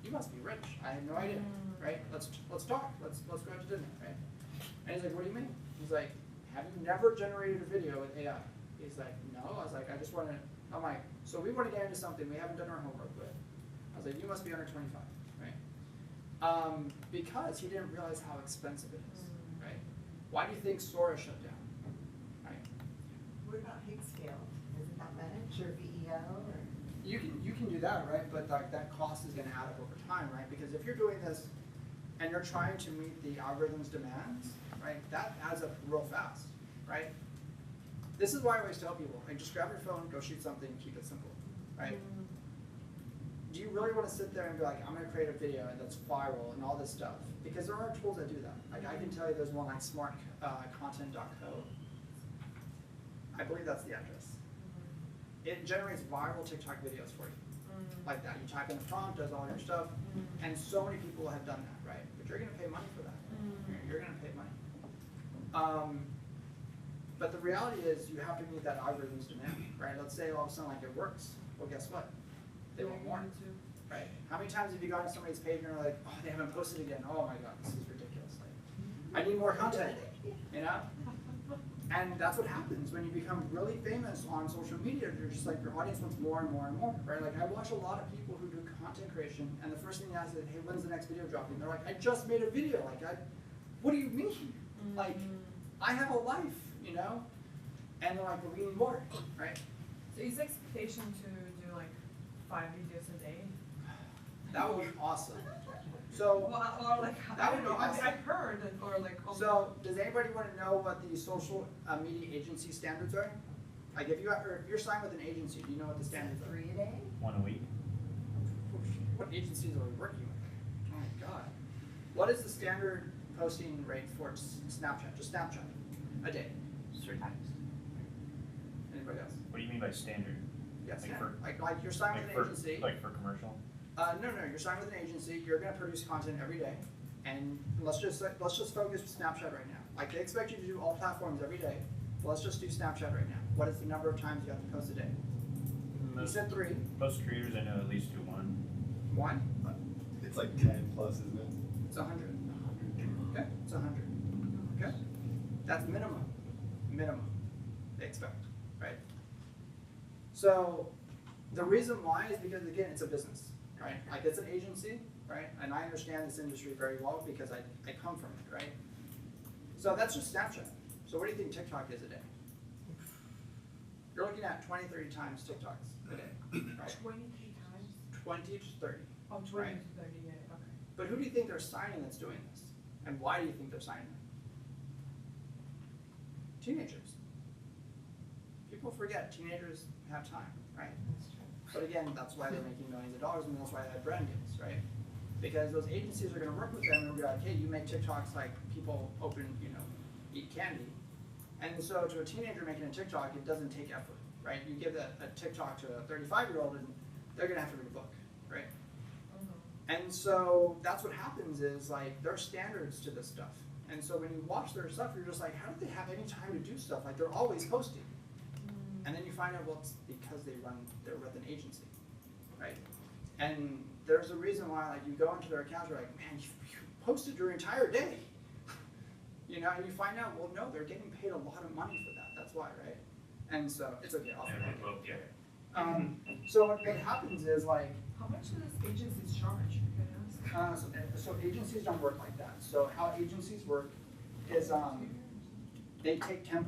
you must be rich. I have no idea, right? Let's talk. Let's go out to dinner, right? And he's like, what do you mean? He's like, have you never generated a video with AI? He's like, no. I was like, I just want to. I'm like, so we want to get into something we haven't done our homework with. I was like, you must be under 25, right? Because he didn't realize how expensive it is, right? Why do you think Sora shut down, right? What about Higgscale? Isn't that managed or VEO or? You can do that, right? But like that cost is going to add up over time, right? Because if you're doing this and you're trying to meet the algorithm's demands, right? That adds up real fast, right? This is why I always tell people, like, just grab your phone, go shoot something, keep it simple, right? Do you really want to sit there and be like, I'm going to create a video that's viral and all this stuff? Because there are tools that do that. Like I can tell you there's one like smartcontent.co. I believe that's the address. It generates viral TikTok videos for you. Like that. You type in the prompt, does all your stuff. And so many people have done that, right? But you're going to pay money for that. You're going to pay money. But the reality is you have to meet that algorithm's demand, right? Let's say all of a sudden like it works. Well, guess what? They want more, right? How many times have you gone to somebody's page and you're like, oh, they haven't posted again. Oh my God, this is ridiculous. Like, I need more content, you know? And that's what happens when you become really famous on social media. You're just like, your audience wants more and more and more, right? Like I watch a lot of people who do content creation, and the first thing they ask is, hey, when's the next video dropping? They're like, I just made a video. Like, what do you mean? Like, I have a life, you know? And they're like, well, we need more, right? So is the expectation to do like 5 videos a day? That would be awesome. So, well, or like, I don't know, awesome. I've heard, or like. So, does anybody want to know what the social media agency standards are? Like, if you're signed with an agency, do you know what the standards are? 3 a day? 1 a week. What agencies are we working with? Oh my God. What is the standard posting rate for Snapchat? Just Snapchat. A day. Certain times. Anybody else? What do you mean by standard? Yes. Like Standard. for- Like you're signed with an agency. Like for commercial? No, you're signed with an agency. You're going to produce content every day, and let's just focus with Snapchat right now. Like they expect you to do all platforms every day. Well, let's just do Snapchat right now. What is the number of times you have to post a day? You said 3. Most creators I know at least do 1. 1? It's like 10 plus, isn't it? It's 100. Okay, it's 100. Okay, that's minimum. Minimum. They expect, right? So the reason why is because again, it's a business. Right? Like it's an agency, right? And I understand this industry very well because I come from it, right? So that's just Snapchat. So what do you think TikTok is a day? You're looking at 20, 30 times TikToks a day, right? 23 times? 20 to 30. Oh, 20 right? to 30, yeah, okay. But who do you think they're signing that's doing this? And why do you think they're signing them? Teenagers. People forget teenagers have time, right? But again, that's why they're making millions of dollars, and that's why they have brand deals, right? Because those agencies are going to work with them and be like, hey, you make TikToks like people eat candy. And so to a teenager making a TikTok, it doesn't take effort, right? You give a TikTok to a 35-year-old, and they're going to have to read a book, right? And so that's what happens is like there are standards to this stuff. And so when you watch their stuff, you're just like, how do they have any time to do stuff? Like they're always posting. And then you find out, well, it's because they're with an agency, right? And there's a reason why, like, you go into their account, you're like, man, you posted your entire day. You know, and you find out, well, no, they're getting paid a lot of money for that. That's why, right? And so it's okay. I'll forget it. So what happens is like. How much do these agencies charge? Can I ask? So agencies don't work like that. So how agencies work is they take 10%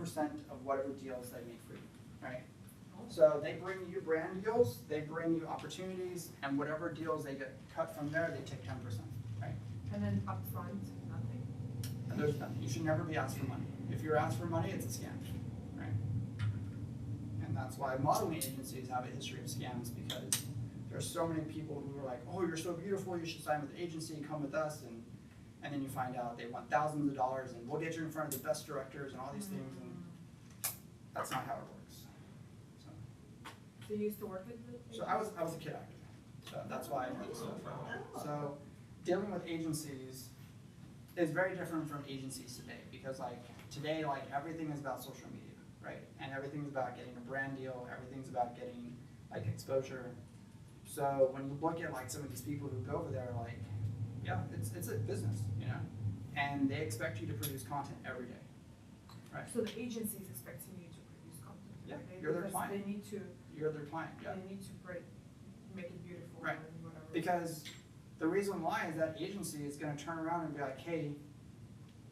of whatever deals they make for you, right? So they bring you brand deals, they bring you opportunities, and whatever deals they get cut from there, they take 10%, right? And then upfront, nothing. And there's nothing. You should never be asked for money. If you're asked for money, it's a scam, right? And that's why modeling agencies have a history of scams, because there's so many people who are like, oh, you're so beautiful, you should sign with the agency, come with us, and then you find out they want thousands of dollars, and we'll get you in front of the best directors and all these things, and that's not how it works. So you used to work with the So I was a kid actor, so that's why I know this stuff. So dealing with agencies is very different from agencies today, because like today, like everything is about social media, right? And everything's about getting a brand deal, everything's about getting like exposure. So when you look at like some of these people who go over there, like, yeah, it's a business, you know, and they expect you to produce content every day, right? So the agency is expecting you to produce content Yeah, every day you're their because client. they need to. You're their client, yeah. They need to make it beautiful, Right. and whatever. Because the reason why is that agency is going to turn around and be like, hey,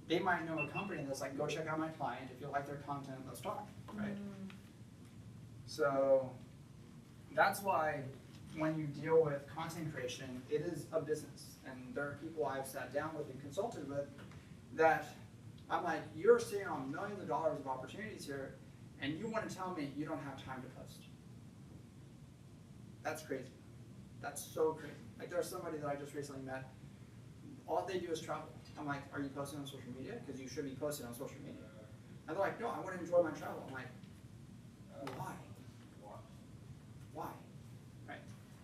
they might know a company that's like, go check out my client. If you like their content, let's talk, right? So that's why when you deal with content creation, it is a business. And there are people I've sat down with and consulted with that I'm like, you're sitting on millions of dollars of opportunities here, and you want to tell me you don't have time to post. That's crazy. That's so crazy. Like there's somebody that I just recently met, all they do is travel. I'm like, are you posting on social media? Because you should be posting on social media. And they're like, no, I want to enjoy my travel. I'm like, why? Why? Right.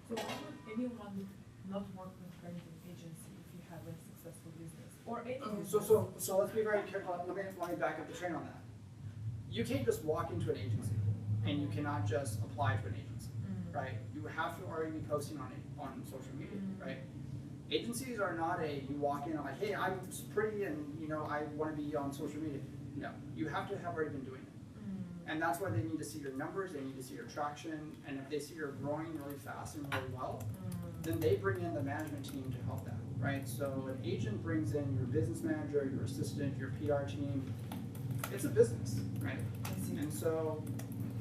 So why would anyone not work with an agency if you have a successful business or any business? So let's be very careful. Let me back up the train on that. You can't just walk into an agency, and you cannot just apply to an agency, right? You have to already be posting on social media, right? Agencies are not you walk in and like, hey, I'm pretty and you know I want to be on social media. No, you have to have already been doing it. And that's why they need to see your numbers, they need to see your traction, and if they see you're growing really fast and really well, then they bring in the management team to help that, right? So an agent brings in your business manager, your assistant, your PR team. It's a business, right? And so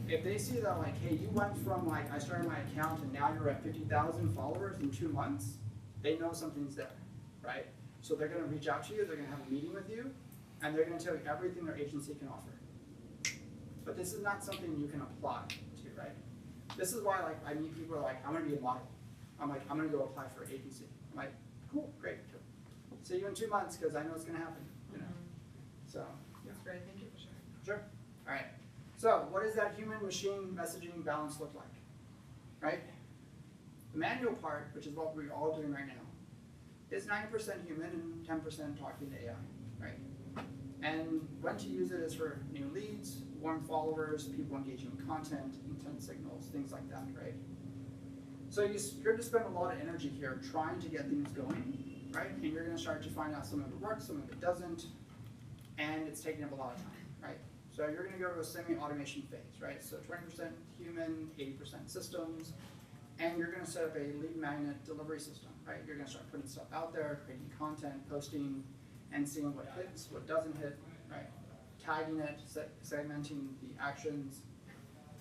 if they see that like, hey, you went from like, I started my account and now you're at 50,000 followers in 2 months, they know something's there, right? So they're gonna reach out to you, they're gonna have a meeting with you, and they're gonna tell you everything their agency can offer. But this is not something you can apply to, right? This is why like I meet people who are like, I'm gonna be a model. I'm like, I'm gonna go apply for an agency. I'm like, cool, great. See you in 2 months because I know it's gonna happen, you know? So, yeah. That's great, thank you for sharing. Sure. All right. So what does that human-machine messaging balance look like, right? The manual part, which is what we're all doing right now, is 90% human and 10% talking to AI, right? And when to use it is for new leads, warm followers, people engaging with content, intent signals, things like that, right? So you're going to spend a lot of energy here trying to get things going, right? And you're going to start to find out some of it works, some of it doesn't, and it's taking up a lot of time, right? So you're going to go to a semi-automation phase, right? So 20% human, 80% systems, and you're going to set up a lead magnet delivery system, right? You're going to start putting stuff out there, creating content, posting, and seeing what hits, what doesn't hit, right? Tagging it, segmenting the actions,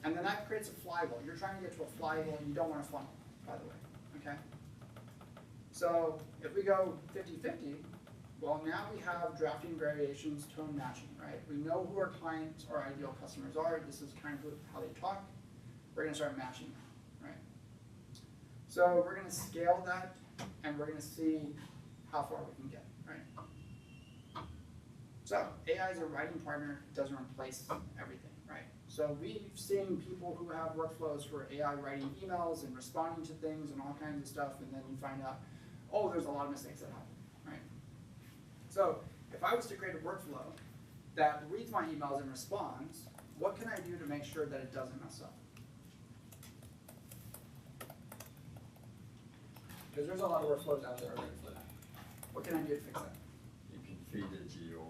and then that creates a flywheel. You're trying to get to a flywheel, you don't want a funnel, by the way, okay? So if we go 50-50, well, now we have drafting variations, tone matching, right? We know who our clients or ideal customers are. This is kind of how they talk. We're going to start matching that, right? So we're going to scale that, and we're going to see how far we can get, right? So AI as a writing partner doesn't replace everything, right? So we've seen people who have workflows for AI writing emails and responding to things and all kinds of stuff, and then you find out, oh, there's a lot of mistakes that happen, right? So if I was to create a workflow that reads my emails and responds, what can I do to make sure that it doesn't mess up? Because there's a lot of workflows out there already for that. What can I do to fix that? You can feed it to your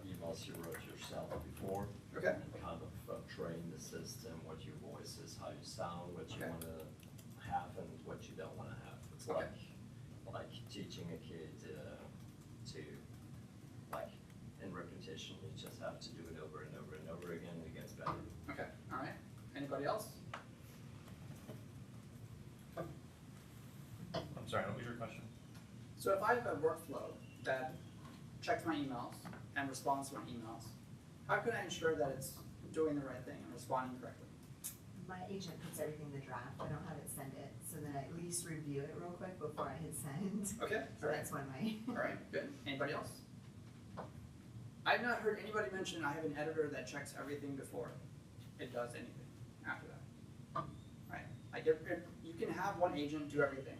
emails you wrote yourself before. Okay. And kind of train the system, what your voice is, how you sound, what you Okay. want to have and what you don't want to have. It's Okay. like teaching a kid to, like, in repetition, you just have to do it over and over and over again, and it gets better. Okay, all right. Anybody else? I'm sorry, what was your question? So if I have a workflow that checks my emails and responds to my emails, how can I ensure that it's doing the right thing and responding correctly? My agent puts everything in the draft, I don't have it send it, so then I at least review it real quick before I hit send. Okay, So all right. that's one way. All right, good. Anybody else? I've not heard anybody mention I have an editor that checks everything before it does anything after that. Right? Like you can have one agent do everything,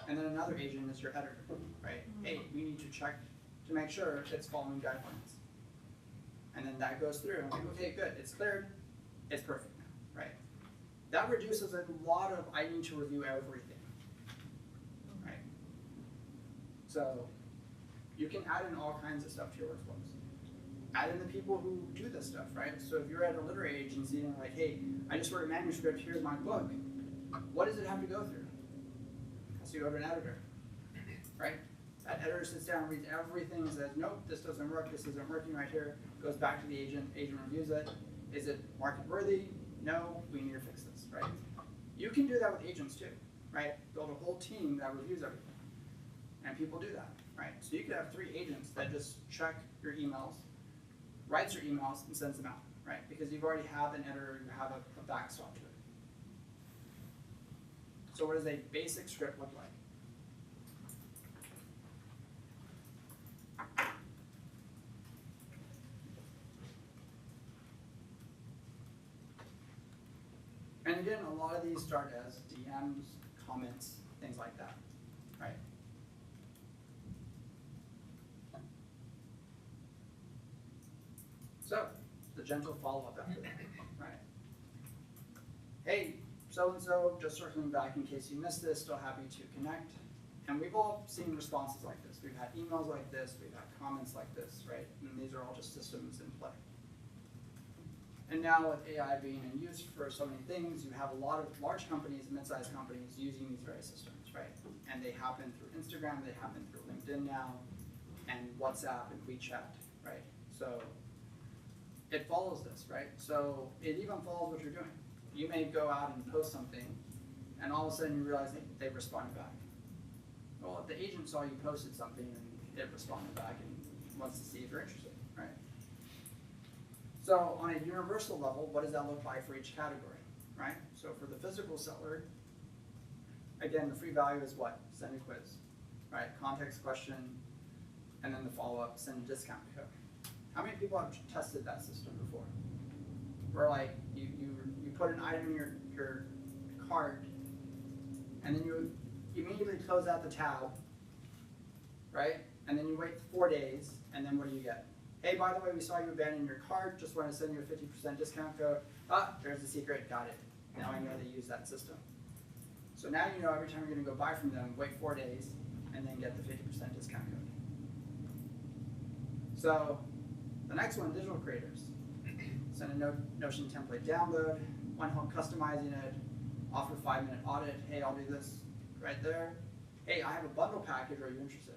and then another agent is your editor, right? Hey, we need to check to make sure it's following guidelines. And then that goes through, and like, okay, good, it's cleared, it's perfect now, right? That reduces a lot of I need to review everything, right? So you can add in all kinds of stuff to your workflows. Add in the people who do this stuff, right? So if you're at a literary agency and you're like, hey, I just wrote a manuscript, here's my book. What does it have to go through? So you go to an editor, right? That editor sits down and reads everything and says, nope, this doesn't work, this isn't working right here. Goes back to the agent reviews it. Is it market worthy? No, we need to fix this, right? You can do that with agents too, right? Build a whole team that reviews everything. And people do that, right? So you could have 3 agents that just check your emails, writes your emails, and sends them out, right? Because you've already have an editor, you have a backstop to it. So what does a basic script look like? And again, a lot of these start as DMs, comments, things like that, right? So, the gentle follow-up after that, right? Hey, so-and-so, just circling back in case you missed this, still happy to connect. And we've all seen responses like this. We've had emails like this, we've had comments like this, right? And these are all just systems in play. And now with AI being in use for so many things, you have a lot of large companies, mid-sized companies using these various systems, right? And they happen through Instagram, they happen through LinkedIn now, and WhatsApp and WeChat, right? So it follows this, right? So it even follows what you're doing. You may go out and post something, and all of a sudden you realize they responded back. Well, if the agent saw you posted something and it responded back and wants to see if you're interested, right? So on a universal level, what does that look like for each category, right? So for the physical seller, again, the free value is what? Send a quiz, right? Context question, and then the follow-up, send a discount code. How many people have tested that system before? Where like you put an item in your cart, and then you immediately close out the tab, right? And then you wait 4 days, and then what do you get? Hey, by the way, we saw you abandon your cart, just want to send you a 50% discount code. Ah, there's the secret, got it. Now I know they use that system. So now you know every time you're going to go buy from them, wait 4 days, and then get the 50% discount code. So the next one, digital creators. Send a Notion template download, want help customizing it, offer 5-minute audit. Hey, I'll do this right there. Hey, I have a bundle package, are you interested?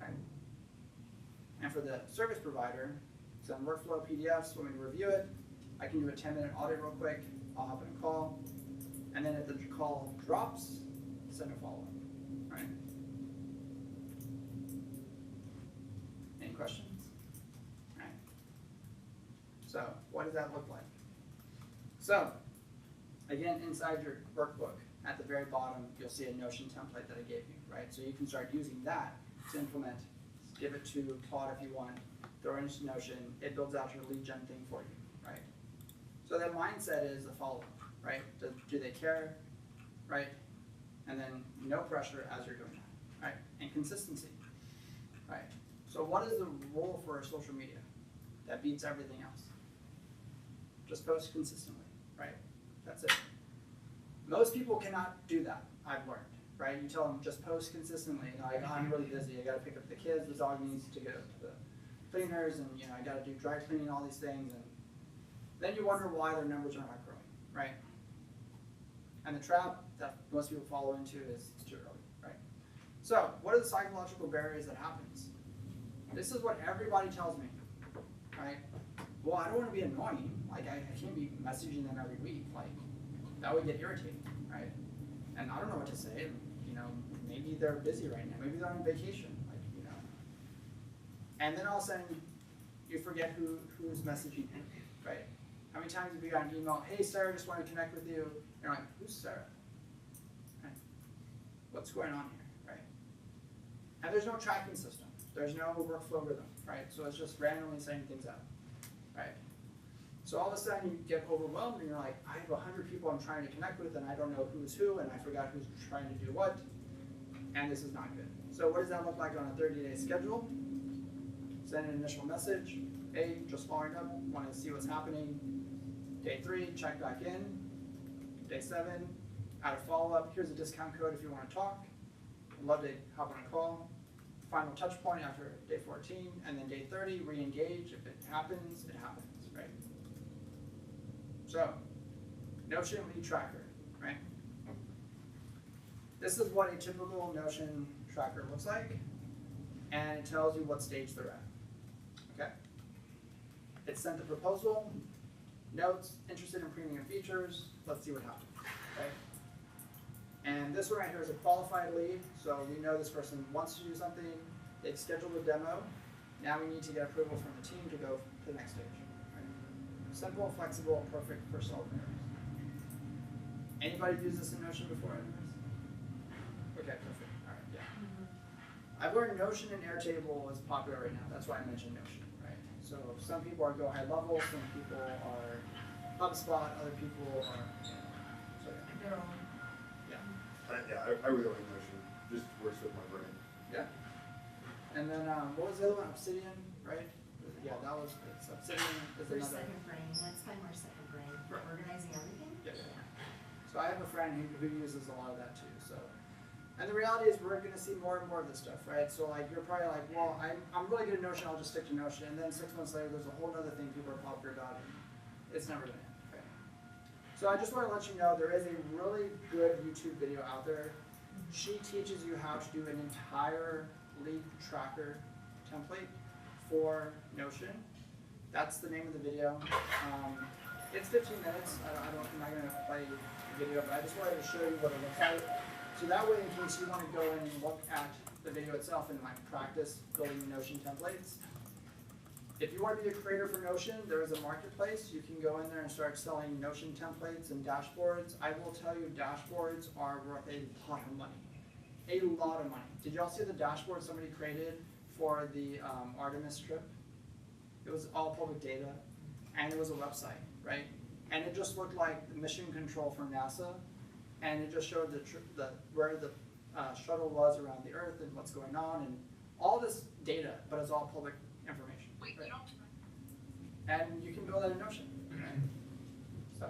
Right. And for the service provider, send workflow PDFs, want me to review it. I can do a 10-minute audit real quick. I'll hop in a call. And then if the call drops, send a follow-up, right? Any questions? Right. So what does that look like? So again, inside your workbook, at the very bottom, you'll see a Notion template that I gave you, right? So you can start using that to implement. Give it to Claude if you want, throw it into Notion, it builds out your lead gen thing for you, right? So that mindset is the follow-up, right? Do they care, right? And then no pressure as you're doing that. and consistency, right? So what is the rule for social media that beats everything else? Just post consistently, right? That's it. Most people cannot do that, I've learned, right? You tell them just post consistently, like, I'm really busy, I gotta pick up the kids, the dog needs to go to the cleaners, and I gotta do dry cleaning, all these things, and then you wonder why their numbers are not growing, right? And the trap that most people fall into is it's too early, right? So, what are the psychological barriers that happens? This is what everybody tells me, right? Well, I don't want to be annoying. Like, I can't be messaging them every week. Like, that would get irritating, right? And I don't know what to say. Maybe they're busy right now. Maybe they're on vacation, And then all of a sudden, you forget who's messaging you, right? How many times have you gotten an email, hey, Sarah, just want to connect with you. You're like, who's Sarah? Right? What's going on here, right? And there's no tracking system. There's no workflow rhythm, right? So it's just randomly sending things out, right? So all of a sudden you get overwhelmed and you're like, I have 100 people I'm trying to connect with and I don't know who's who and I forgot who's trying to do what, and this is not good. So what does that look like on a 30-day schedule? Send an initial message, hey, just following up, want to see what's happening. Day 3, check back in. Day 7, add a follow-up, here's a discount code if you want to talk. I'd love to hop on a call. Final touch point after day 14, and then day 30, re-engage. If it happens, right? So, Notion lead tracker, right? This is what a typical Notion tracker looks like, and it tells you what stage they're at, okay? It sent the proposal, notes, interested in premium features, let's see what happens, okay? And this one right here is a qualified lead, so we know this person wants to do something, they've scheduled a demo, now we need to get approval from the team to go to the next stage. Right? Simple, flexible, perfect for solopreneurs. Anybody used this in Notion before? Okay, perfect, all right, yeah. I've learned Notion and Airtable is popular right now, that's why I mentioned Notion, right? So some people are go high level, some people are HubSpot, other people are, so yeah. Their own. I really like Notion. Just works with my brain. Yeah. And then what was the other one? Obsidian, right? Yeah, that was it's Obsidian is For another. second brain, that's kind of more second brain, for organizing everything. Yeah. So I have a friend who uses a lot of that too. So, and the reality is we're going to see more and more of this stuff, right? So like you're probably like, well, I'm really good at Notion. I'll just stick to Notion. And then 6 months later, there's a whole other thing people are popular about, and it's never going to end. Okay. So I just want to let you know there is a really good YouTube video out there. She teaches you how to do an entire lead tracker template for Notion. That's the name of the video. It's 15 minutes. I'm not going to play the video, but I just wanted to show you what it looks like. So that way, in case you want to go in and look at the video itself and like practice building Notion templates. If you want to be a creator for Notion, there is a marketplace. You can go in there and start selling Notion templates and dashboards. I will tell you, dashboards are worth a lot of money. A lot of money. Did y'all see the dashboard somebody created for the Artemis trip? It was all public data, and it was a website, right? And it just looked like the mission control from NASA, and it just showed where the shuttle was around the Earth and what's going on, and all this data, but it's all public information. Right? And you can build that in Notion, right? So,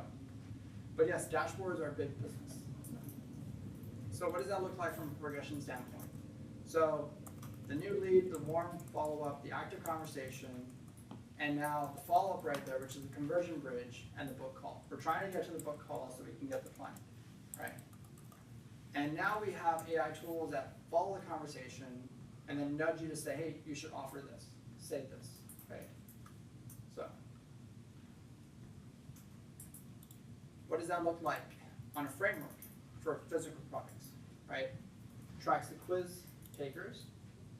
but yes, dashboards are a big business. So what does that look like from a progression standpoint? So the new lead, the warm follow-up, the active conversation, and now the follow-up right there, which is the conversion bridge and the book call. We're trying to get to the book call so we can get the client, right? And now we have AI tools that follow the conversation and then nudge you to say, hey, you should offer this, say this, right? So what does that look like on a framework for physical products, right? Tracks the quiz takers,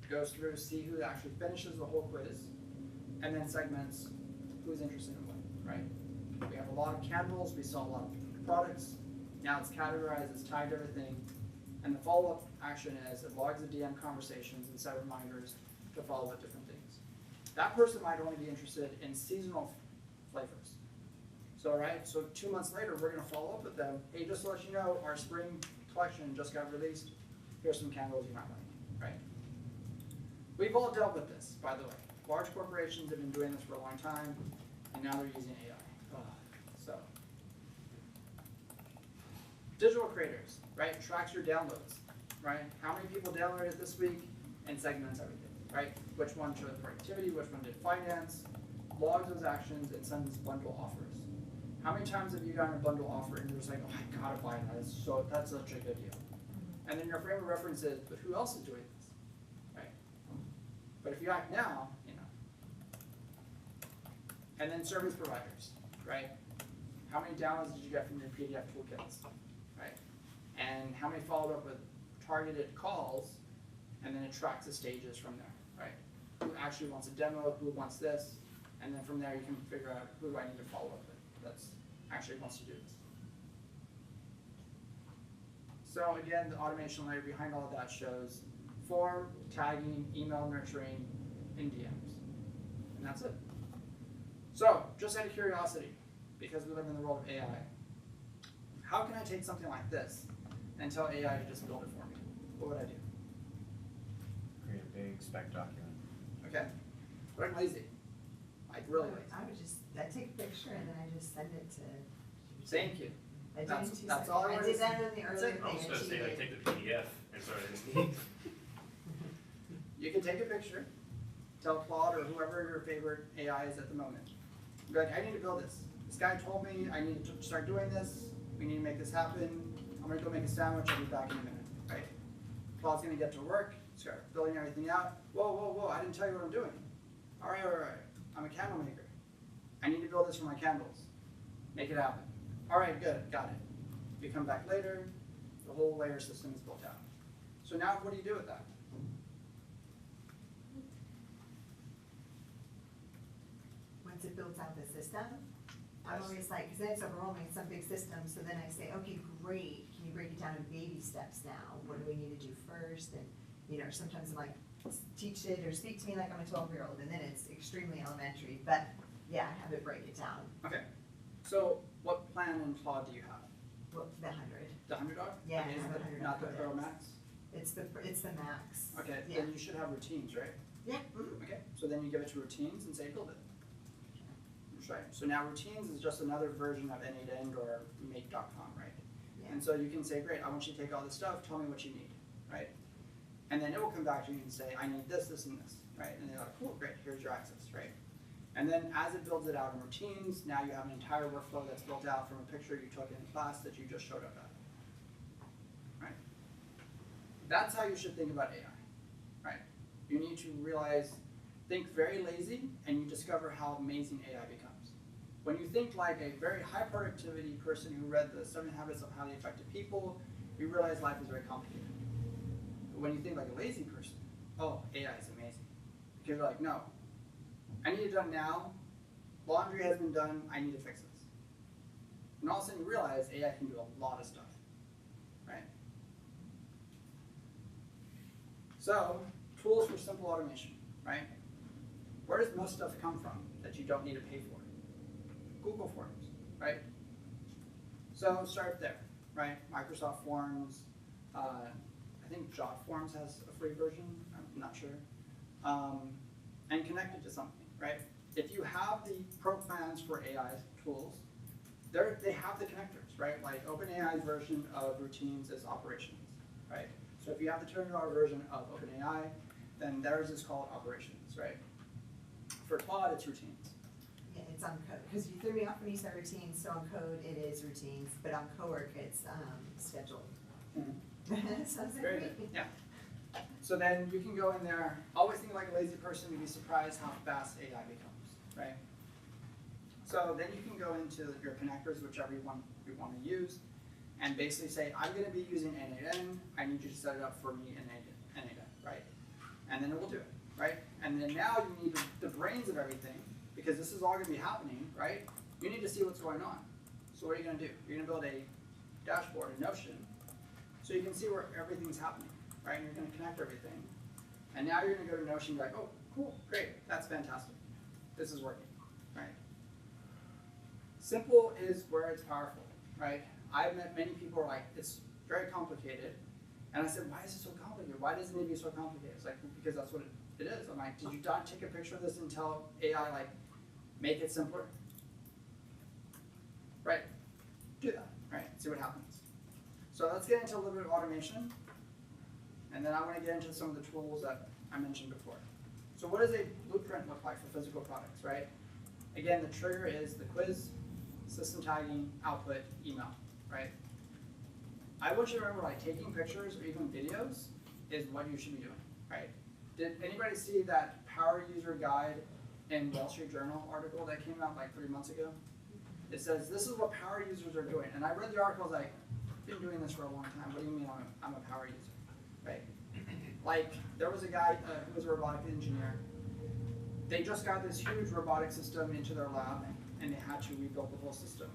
goes through, see who actually finishes the whole quiz, and then segments who's interested in what, right? We have a lot of candles, we sell a lot of products, now it's categorized, it's tagged everything, and the follow-up action is it logs the DM conversations and set reminders to follow with different things. That person might only be interested in seasonal flavors. So, right, so 2 months later, we're gonna follow up with them. Hey, just to let you know, our spring collection just got released. Here's some candles you might like, right? We've all dealt with this, by the way. Large corporations have been doing this for a long time, and now they're using AI. So, digital creators, right? Tracks your downloads, right? How many people downloaded this week, and segments everything, right? Which one showed productivity, which one did finance, logs those actions, and sends bundle offers. How many times have you gotten a bundle offer and you're just like, oh, I gotta buy that, that's such a good deal. And then your frame of reference is, but who else is doing this, right? But if you act now, you know. And then service providers, right? How many downloads did you get from your PDF toolkits, right? And how many followed up with targeted calls, and then it tracks the stages from there, right? Who actually wants a demo, who wants this, and then from there you can figure out who do I need to follow up with that's actually wants to do this. So again, the automation layer behind all of that shows form, tagging, email nurturing, and DMs. And that's it. So, just out of curiosity, because we live in the world of AI, how can I take something like this and tell AI to just build it for me? What would I do? Create a big spec document. Okay. But I'm lazy. Like really lazy. I take a picture and then I just send it to. Thank you. I did That's- in 2 that's seconds. all I I wanted did to that say. in the That's earlier it. I thing. was and gonna she say, like, did. take the PDF and start it. You can take a picture, tell Claude or whoever your favorite AI is at the moment. Be like, I need to build this. This guy told me I need to start doing this. We need to make this happen. I'm gonna go make a sandwich. I'll be back in a minute, right? Claude's gonna get to work, start building everything out. Whoa, whoa, whoa, I didn't tell you what I'm doing. All right, all right, I'm a candle maker. I need to build this for my candles. Make it happen. All right, good, got it. You come back later, the whole layer system is built out. So now what do you do with that? Once it builds out the system, I'm Yes. always like, because then it's overwhelming, some big system, so then I say, okay, great, can you break it down in baby steps now? What do we need to do first? And, you know, sometimes I'm like, teach it or speak to me like I'm a 12-year-old, and then it's extremely elementary, but yeah, have it break it down. Okay. So what plan in Claude do you have? Well, the 100. The $100? Yeah, Okay, I have is $100 it not the Pro projects. Max? It's the max. Okay, Yeah. then you should have routines, right? Yeah. Mhm. Okay, so then you give it to routines and say build it. That's right. So now routines is just another version of N8End or make.com, right? Yeah. And so you can say, great, I want you to take all this stuff, tell me what you need, right? And then it will come back to you and say, I need this, this, and this, right? And they're like, cool, great, here's your access, right? And then as it builds it out in routines, now you have an entire workflow that's built out from a picture you took in class that you just showed up at, right? That's how you should think about AI, right? You need to realize, think very lazy, and you discover how amazing AI becomes. When you think like a very high productivity person who read the 7 Habits of Highly Effective People, you realize life is very complicated. But when you think like a lazy person, oh, AI is amazing. Because you're like, no, I need it done now, laundry has been done, I need to fix this. And all of a sudden you realize AI can do a lot of stuff, right? So, tools for simple automation, right? Where does most stuff come from that you don't need to pay for? Google Forms, right? So start there, right? Microsoft Forms, I think Jot Forms has a free version, I'm not sure. And connect it to something, right? If you have the pro plans for AI tools, they have the connectors, right? Like OpenAI's version of routines is operations, right? So if you have the $200 version of OpenAI, then theirs is called operations, right? For Claude, it's routines. Yeah, it's on code, because you threw me off when you said routines, so on code it is routines, but on cowork it's scheduled. Sounds like Very me. good, yeah. So then you can go in there, always think like a lazy person, you'd be surprised how fast AI becomes, right? So then you can go into your connectors, whichever one you want to use, and basically say, I'm going to be using N8N, I need you to set it up for me in N8N, right? And then it will do it, right? And then now you need the brains of everything, because this is all going to be happening, right? You need to see what's going on. So what are you going to do? You're going to build a dashboard, a Notion, so you can see where everything's happening, right? And you're going to connect everything. And now you're going to go to Notion and be like, oh, cool, great, that's fantastic. This is working, right? Simple is where it's powerful, right? I've met many people who are like, it's very complicated. And I said, why is it so complicated? Why does it need to be so complicated? It's like, because that's what It is. I'm like, did you not take a picture of this and tell AI, like, make it simpler? Right. Do that. Right. See what happens. So let's get into a little bit of automation. And then I want to get into some of the tools that I mentioned before. So what does a blueprint look like for physical products, right? Again, the trigger is the quiz, system tagging, output, email, right? I want you to remember, like, taking pictures or even videos is what you should be doing, right? Did anybody see that power user guide in Wall Street Journal article that came out like 3 months ago? It says, this is what power users are doing. And I read the article, I was like, I've been doing this for a long time. What do you mean I'm a power user, right? Like, there was a guy who was a robotic engineer. They just got this huge robotic system into their lab, and they had to rebuild the whole system.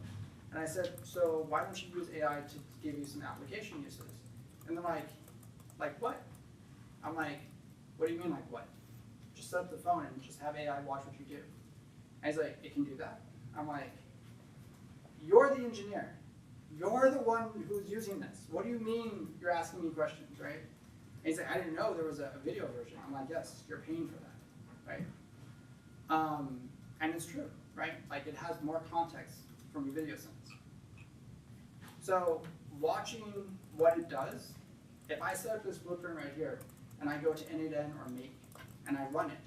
And I said, so why don't you use AI to give you some application uses? And they're like what? I'm like, what do you mean like what? Just set up the phone and just have AI watch what you do. And he's like, it can do that? I'm like, you're the engineer. You're the one who's using this. What do you mean you're asking me questions, right? And he's like, I didn't know there was a video version. I'm like, yes, you're paying for that, right? And it's true, right? Like, it has more context from your video sense. So watching what it does, if I set up this blueprint right here, and I go to N8N or Make, and I run it,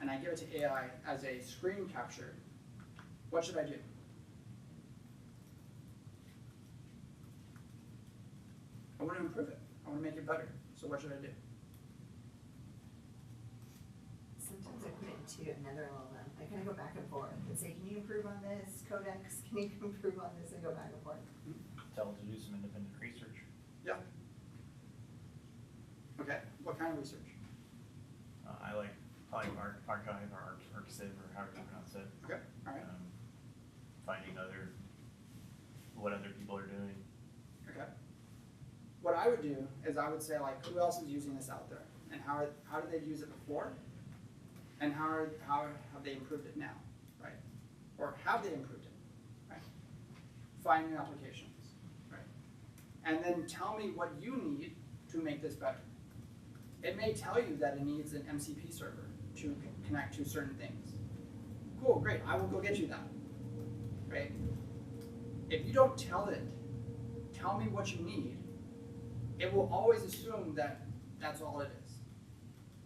and I give it to AI as a screen capture, what should I do? I want to improve it. I want to make it better. So what should I do? Sometimes I put it into another LLM. I kind of go back and forth and say, can you improve on this? Codex, can you improve on this? And go back and forth. Tell them to do some independent research. Yeah. Okay. What kind of research? I like probably archive or arxiv or however you pronounce it. Okay. All right. Finding what other people are doing. Okay. What I would do is I would say, like, who else is using this out there, and how did they use it before, and how have they improved it now, right? Or have they improved it, right? Find new applications, right? And then tell me what you need to make this better. It may tell you that it needs an MCP server to connect to certain things. Cool, great, I will go get you that, right? If you don't tell me what you need, it will always assume that that's all it is,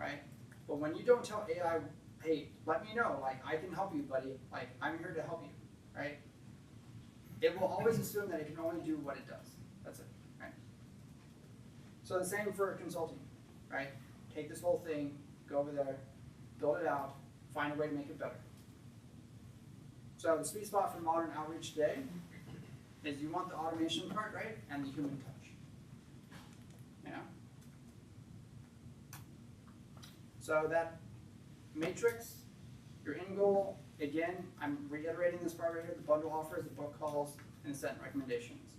right? But when you don't tell AI, hey, let me know, like, I can help you, buddy, like, I'm here to help you, right? It will always assume that it can only do what it does. That's it, right? So the same for consulting, right? Take this whole thing, go over there, build it out, find a way to make it better. So the sweet spot for modern outreach today is you want the automation part, right, and the human touch. You know? So that matrix, your end goal, again, I'm reiterating this part right here, the bundle offers, the book calls, and the sent recommendations.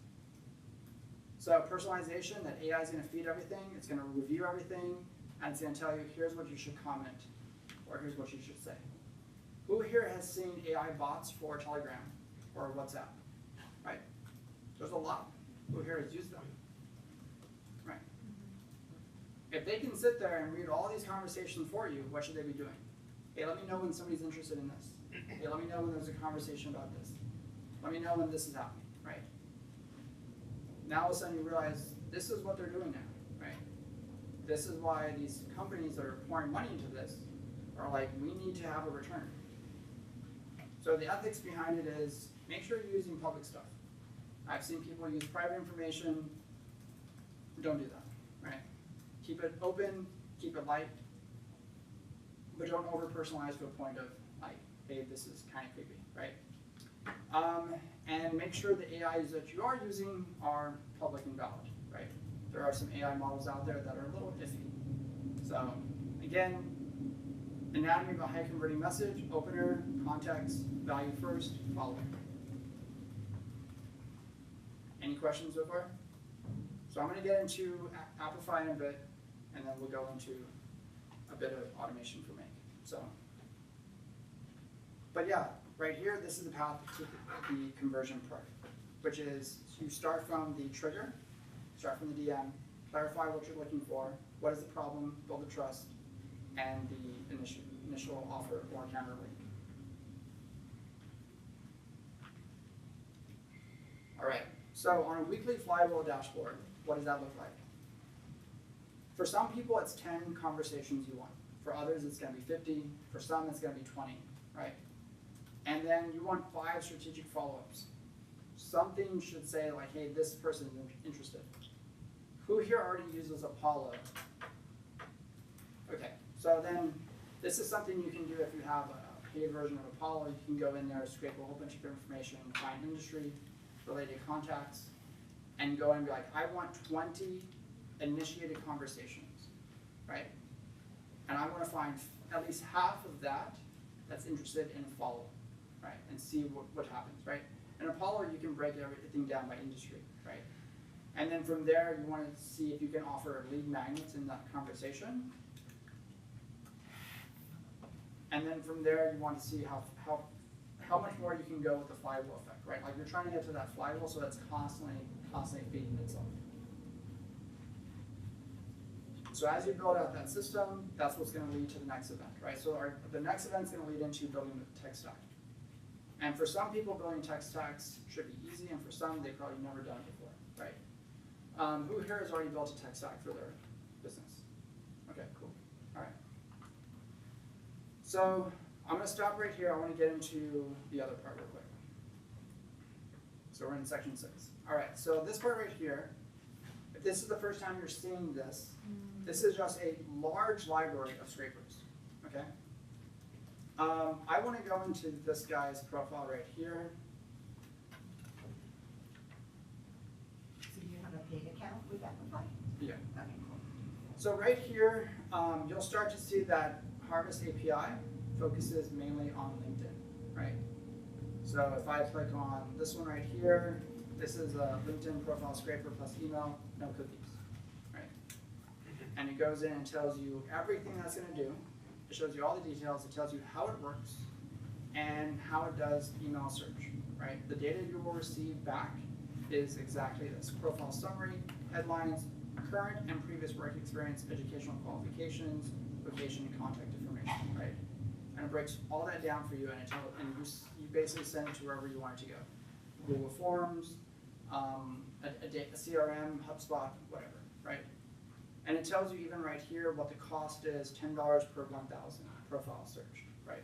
So personalization, that AI is going to feed everything, it's going to review everything, and it's going to tell you, here's what you should comment, or here's what you should say. Who here has seen AI bots for Telegram or WhatsApp? Right? There's a lot. Who here has used them? Right? If they can sit there and read all these conversations for you, what should they be doing? Hey, let me know when somebody's interested in this. Hey, let me know when there's a conversation about this. Let me know when this is happening, right? Now all of a sudden you realize this is what they're doing now, right? This is why these companies that are pouring money into this are like, we need to have a return. So the ethics behind it is, make sure you're using public stuff. I've seen people use private information. Don't do that, right? Keep it open, keep it light, but don't over-personalize to a point of like, hey, this is kind of creepy, right? And make sure the AIs that you are using are public and valid, right? There are some AI models out there that are a little iffy. So again, anatomy of a high converting message, opener, context, value first, following. Any questions so far? So I'm going to get into Amplify in a bit, and then we'll go into a bit of automation for Make. So, but yeah, right here, this is the path to the conversion part, which is you start from the trigger, start from the DM, clarify what you're looking for, what is the problem, build the trust, and the initial offer or counter link. All right, so on a weekly flywheel dashboard, what does that look like? For some people, it's 10 conversations you want. For others, it's gonna be 50. For some, it's gonna be 20, right? And then you want 5 strategic follow-ups. Something should say like, hey, this person is interested. Who here already uses Apollo? Okay, so then this is something you can do if you have a paid version of Apollo. You can go in there, scrape a whole bunch of information, find industry, related contacts, and go and be like, I want 20 initiated conversations, right? And I want to find at least half of that that's interested in follow, right? And see what happens, right? In Apollo, you can break everything down by industry, right? And then from there, you want to see if you can offer lead magnets in that conversation. And then from there, you want to see how much more you can go with the flywheel effect, right? Like you're trying to get to that flywheel so that's constantly feeding itself. So as you build out that system, that's what's going to lead to the next event, right? So the next event is going to lead into building the tech stack. And for some people, building tech stacks should be easy, and for some, they've probably never done it before, right? Who here has already built a tech stack for their business? Okay, cool. All right. So I'm going to stop right here. I want to get into the other part real quick. So we're in section 6. All right, so this part right here, if this is the first time you're seeing this, this is just a large library of scrapers, okay? I want to go into this guy's profile right here. So you have a paid account with Amplify? Yeah. Okay, cool. So right here, you'll start to see that Harvest API focuses mainly on LinkedIn, right? So if I click on this one right here, this is a LinkedIn profile scraper plus email, no cookies, right? And it goes in and tells you everything that's going to do. It shows you all the details. It tells you how it works and how it does email search, right? The data you will receive back is exactly this: profile summary, headlines, current and previous work experience, educational qualifications, location, and contact information, right? And it breaks all that down for you, and you basically send it to wherever you want it to go. Google Forms, a CRM, HubSpot, whatever, right? And it tells you even right here what the cost is, $10 per 1,000 profile search, right?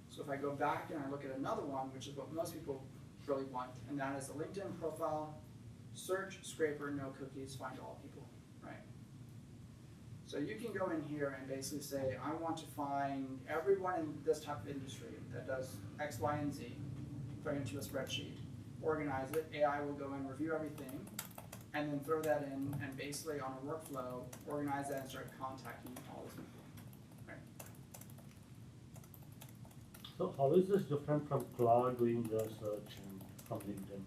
So if I go back and I look at another one, which is what most people really want, and that is a LinkedIn profile, search, scraper, no cookies, find all people, right? So you can go in here and basically say, I want to find everyone in this type of industry that does X, Y, and Z, throw it into a spreadsheet, organize it, AI will go and review everything, and then throw that in, and basically on a workflow, organize that and start contacting all those people, right? So how is this different from Claude doing the search and from LinkedIn?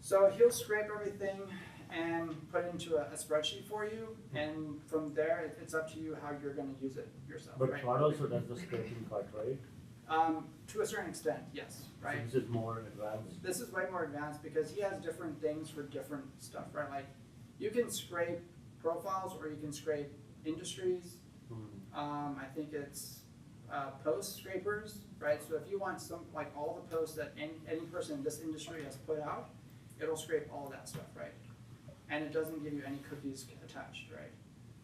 So he'll scrape everything and put it into a spreadsheet for you, and from there, it's up to you how you're going to use it yourself. But right? Claude also does the scraping part, right? To a certain extent, yes, right? So this is more advanced. This is way more advanced because he has different things for different stuff, right? Like you can scrape profiles or you can scrape industries. I think it's post scrapers, right? So if you want like all the posts that any person in this industry has put out, it'll scrape all that stuff, right? And it doesn't give you any cookies attached, right?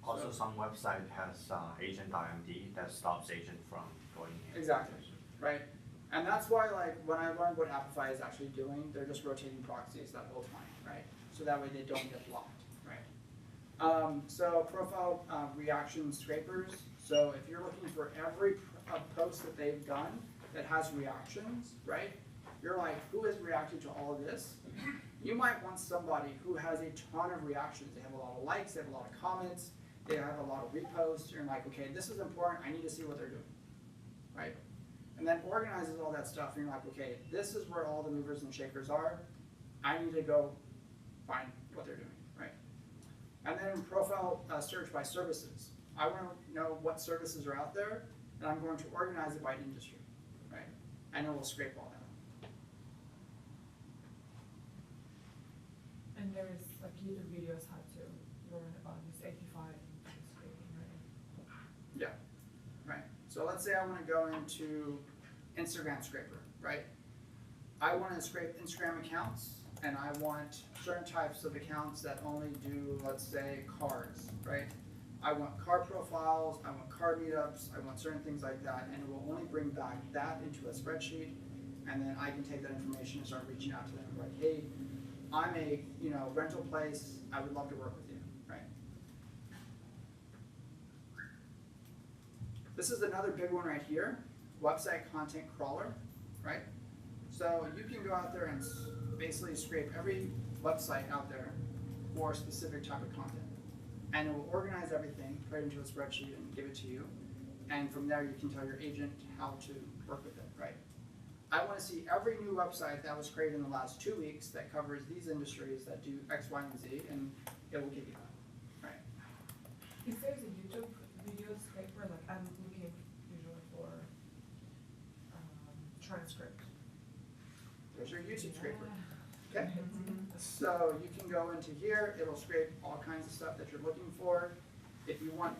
Also, some website has agent.md that stops agent from going in. Exactly, right? And that's why, like, when I learned what Amplify is actually doing, they're just rotating proxies that whole time, right? So that way they don't get blocked, right? So profile reaction scrapers. So if you're looking for every post that they've done that has reactions, right? You're like, who has reacted to all of this? You might want somebody who has a ton of reactions. They have a lot of likes, they have a lot of comments, they have a lot of reposts. You're like, okay, this is important. I need to see what they're doing, right? And then organizes all that stuff. And you're like, okay, this is where all the movers and shakers are. I need to go find what they're doing, right? And then profile search by services. I want to know what services are out there, and I'm going to organize it by industry, right? And it will scrape all that. And there is like YouTube videos how to learn about this let's say I wanna go into Instagram scraper, right? I wanna scrape Instagram accounts, and I want certain types of accounts that only do, let's say, cars, right? I want car profiles, I want car meetups, I want certain things like that, and it will only bring back that into a spreadsheet, and then I can take that information and start reaching out to them, like, hey, I'm a, rental place, I would love to work with you, right? This is another big one right here, website content crawler, right? So you can go out there and basically scrape every website out there for a specific type of content. And it will organize everything, put it into a spreadsheet and give it to you. And from there you can tell your agent how to work with it, right? I want to see every new website that was created in the last 2 weeks that covers these industries that do X, Y, and Z, and it will give you that, right? If there's a YouTube video scraper, like I'm looking usually for transcript. There's your YouTube scraper, okay? So you can go into here, it'll scrape all kinds of stuff that you're looking for. If you want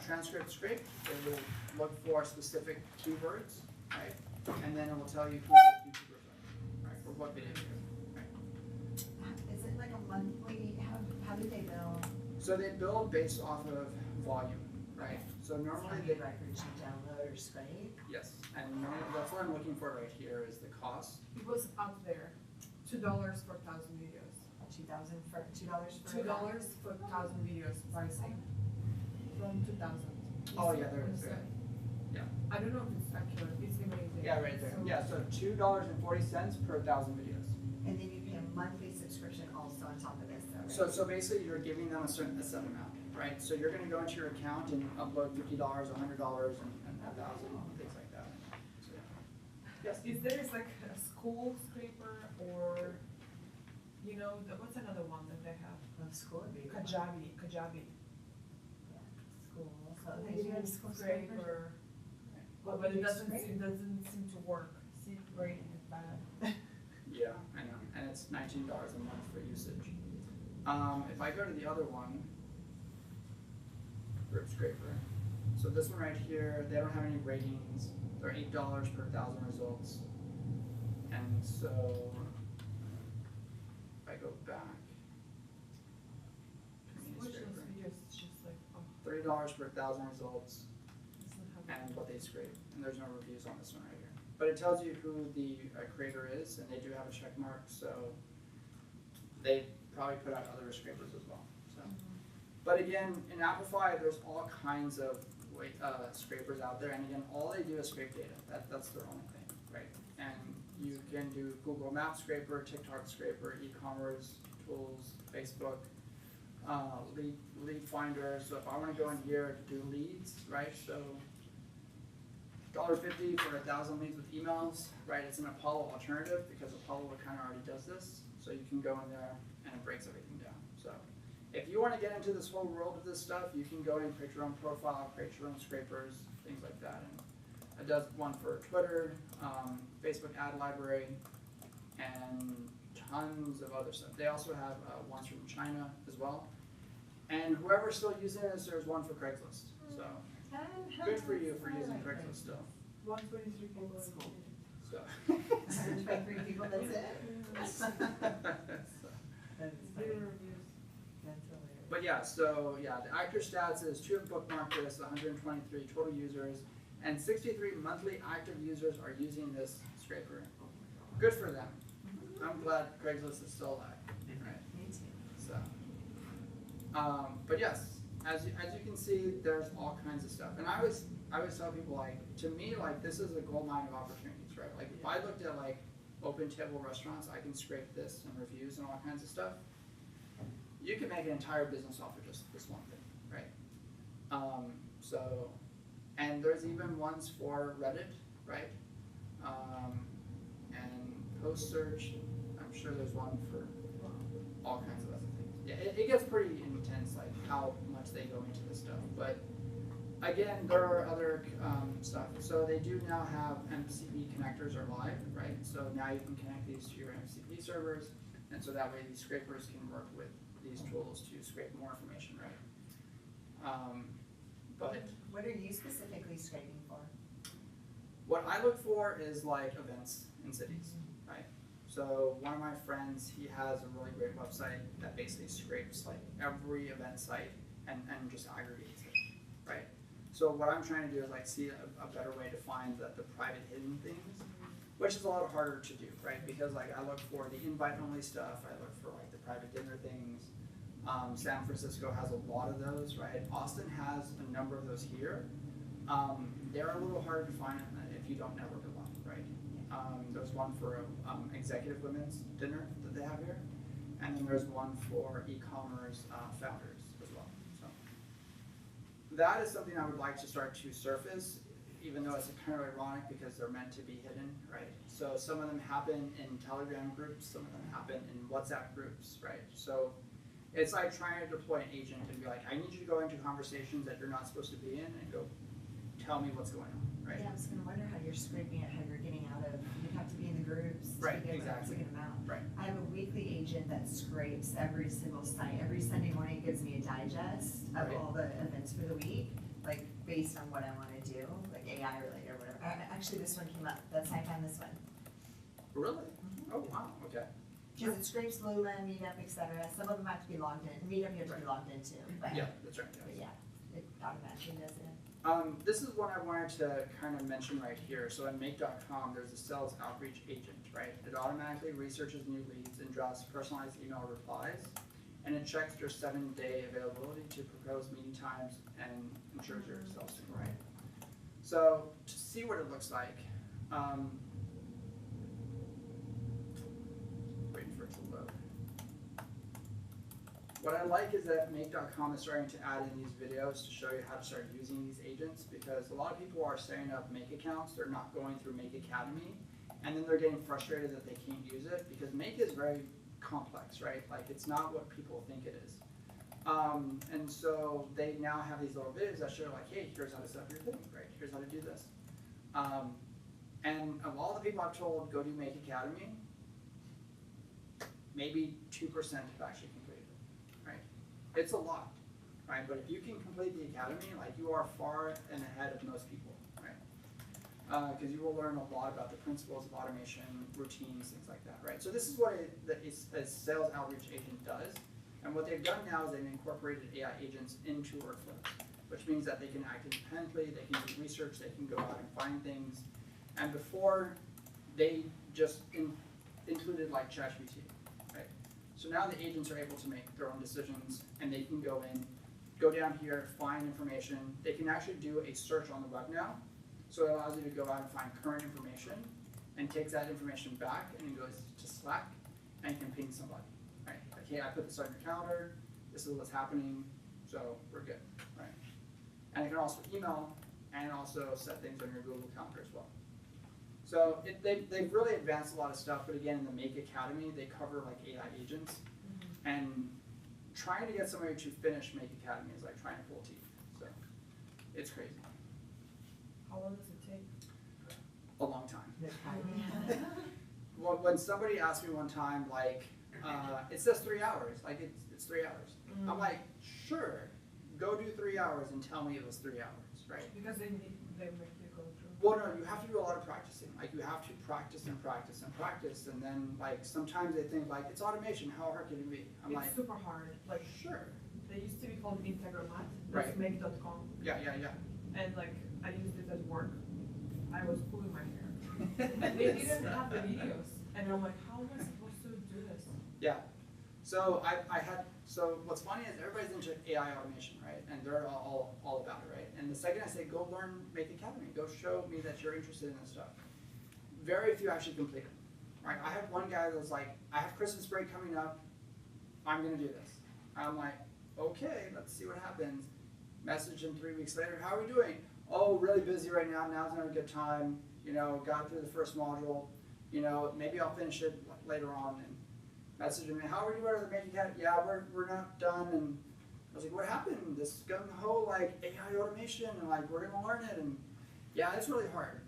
transcript scraped, it will look for specific keywords, right? And then it will tell you who the YouTubers are, right? For what video, right? Is it like a monthly, how do they bill? So they build based off of volume, right? So normally How many they, records you download or scrape? yes, and normally, that's what I'm looking for right here is the cost. It was up there, $2 for 1,000 videos. $2,000 for $2 for $2 for 1,000 videos pricing from 2,000. Oh, yeah, there it is, Instead. yeah. I don't know if it's accurate, it's amazing. Yeah, right there. So- Yeah, so $2.40 per 1,000 videos. And then you pay a monthly subscription also on top of this, though, right? So basically you're giving them a set amount, right? So you're gonna go into your account and upload $50, $100, and 1,000, things like that. So, yeah. Yes? Is there like a school scraper or, what's another one that they have? Well, school would be. Kajabi. Yeah, school, so they do have school scrapers. Scraper. What But would it you doesn't scrape? seem to work. See, rating is bad. Yeah, I know, and it's $19 a month for usage. If I go to the other one, Group Scraper, so this one right here, they don't have any ratings, they're $8 per 1,000 results. And so, if I go back, Which Scraper, those videos is just like, oh, $3 per 1,000 results, doesn't have. and what they scrape, and there's no reviews on this one right here. But it tells you who the creator is, and they do have a check mark, so they probably put out other scrapers as well. So, but again, in Applify, there's all kinds of scrapers out there, and again, all they do is scrape data. That's their only thing, right? And you can do Google Maps scraper, TikTok scraper, e-commerce tools, Facebook, lead finder. So if I want to go in here to do leads, right? So $1.50 for 1,000 leads with emails, right? It's an Apollo alternative because Apollo kind of already does this. So you can go in there and it breaks everything down. So if you want to get into this whole world of this stuff, you can go in, create your own profile, create your own scrapers, things like that. And it does one for Twitter, Facebook ad library, and tons of other stuff. They also have ones from China as well. And whoever's still using this, there's one for Craigslist. So good for you for using Craigslist still. 123 people. So. 123 people, that's it? So. That's Zero funny. reviews. That's hilarious. But yeah, so yeah, the actor stats is 2 have bookmarked this, 123 total users, and 63 monthly active users are using this scraper. Good for them. I'm glad Craigslist is still alive, right? Me too. So, but yes, as you can see, there's all kinds of stuff, and I always tell people, like, to me, like, this is a gold mine of opportunities, right? Like, if I looked at like open table restaurants, I can scrape this and reviews and all kinds of stuff. You can make an entire business off of just this one thing, right? So, and there's even ones for Reddit, right? And post search. I'm sure there's one for all kinds of other things. Yeah, it gets pretty intense, like how much they go into this stuff. But again, there are other stuff. So they do now have MCP connectors are live, right? So now you can connect these to your MCP servers, and so that way these scrapers can work with these tools to scrape more information, right? But What are you specifically scraping for? What I look for is like events in cities, right? So one of my friends, he has a really great website that basically scrapes like every event site and just aggregates it, right? So what I'm trying to do is like see a better way to find the private hidden things, which is a lot harder to do, right? Because like I look for the invite only stuff, I look for like the private dinner things. San Francisco has a lot of those, right? Austin has a number of those here. They're a little harder to find if you don't network a lot, right? There's one for executive women's dinner that they have here, and then there's one for e-commerce founders as well. So that is something I would like to start to surface, even though it's kind of ironic because they're meant to be hidden, right? So some of them happen in Telegram groups, some of them happen in WhatsApp groups, right? So it's like trying to deploy an agent and be like, I need you to go into conversations that you're not supposed to be in and go tell me what's going on, right? Yeah, I was gonna wonder how you're scraping it, how you're getting out of, you have to be in the groups Right, to get exactly. to get them out. Right. I have a weekly agent that scrapes every single site. Every Sunday morning it gives me a digest of Right. all the events for the week, like based on what I wanna do, like AI related or whatever. Actually, this one came up, that's how I found this one. Really? Oh, wow, okay. Because it scrapes Lula, Meetup, etc. Some of them have to be logged in. Meetup you have to be logged into, but, Yeah, that's right. but yeah, it automatically does it. This is what I wanted to kind of mention right here. So in make.com, there's a sales outreach agent, right? It automatically researches new leads and drafts personalized email replies, and it checks your 7-day availability to propose meeting times and ensures your sales team, right? So to see what it looks like, waiting for it to load. What I like is that make.com is starting to add in these videos to show you how to start using these agents, because a lot of people are setting up Make accounts, they're not going through Make Academy, and then they're getting frustrated that they can't use it because Make is very complex, right? Like it's not what people think it is. And so they now have these little videos that show like, hey, here's how to set up your thing, right? Here's how to do this. And of all the people I've told go do Make Academy, maybe 2% have actually completed it, right? It's a lot, right? But if you can complete the academy, like you are far and ahead of most people, right? Because you will learn a lot about the principles of automation, routines, things like that, right? So this is what a sales outreach agent does. And what they've done now is they've incorporated AI agents into workflows, which means that they can act independently, they can do research, they can go out and find things. And before, they just included like ChatGPT, right? So now the agents are able to make their own decisions, and they can go in, go down here, find information. They can actually do a search on the web now. So it allows you to go out and find current information, and takes that information back and it goes to Slack, and you can ping somebody, right? Like, hey, I put this on your calendar, this is what's happening, so we're good, right? And it can also email and also set things on your Google Calendar as well. So they've really advanced a lot of stuff, but again, in the Make Academy, they cover like AI agents, and trying to get somebody to finish Make Academy is like trying to pull teeth, so it's crazy. How long does it take? A long time. Well, when somebody asked me one time, like, it says 3 hours, like it's 3 hours. I'm like, sure, go do 3 hours and tell me it was 3 hours, right? Because they make you go through. Well, no, you have to do a lot of practicing. Like you have to practice and practice and practice, and then like sometimes they think like it's automation. How hard can it be? I'm It's like, super hard. Like sure. they used to be called Integromat. Right. That's make.com. Yeah. And like I used it at work. I was pulling my hair. And they didn't have the videos. And I'm like, how am I supposed to do this? Yeah. So so what's funny is everybody's into AI automation, right? And they're all about it, right? And the second I say, go learn Make Academy, go show me that you're interested in this stuff. Very few actually complete it, right? I had one guy that was like, I have Christmas break coming up, I'm gonna do this. I'm like, okay, let's see what happens. Message him 3 weeks later, how are we doing? Oh, really busy right now, now's not a good time. You know, got through the first module, you know, maybe I'll finish it later on. And message him, how are you ready to Make Academy? Yeah, we're not done. And I was like, what happened? This gung-ho like AI automation, and like we're gonna learn it, and yeah, it's really hard.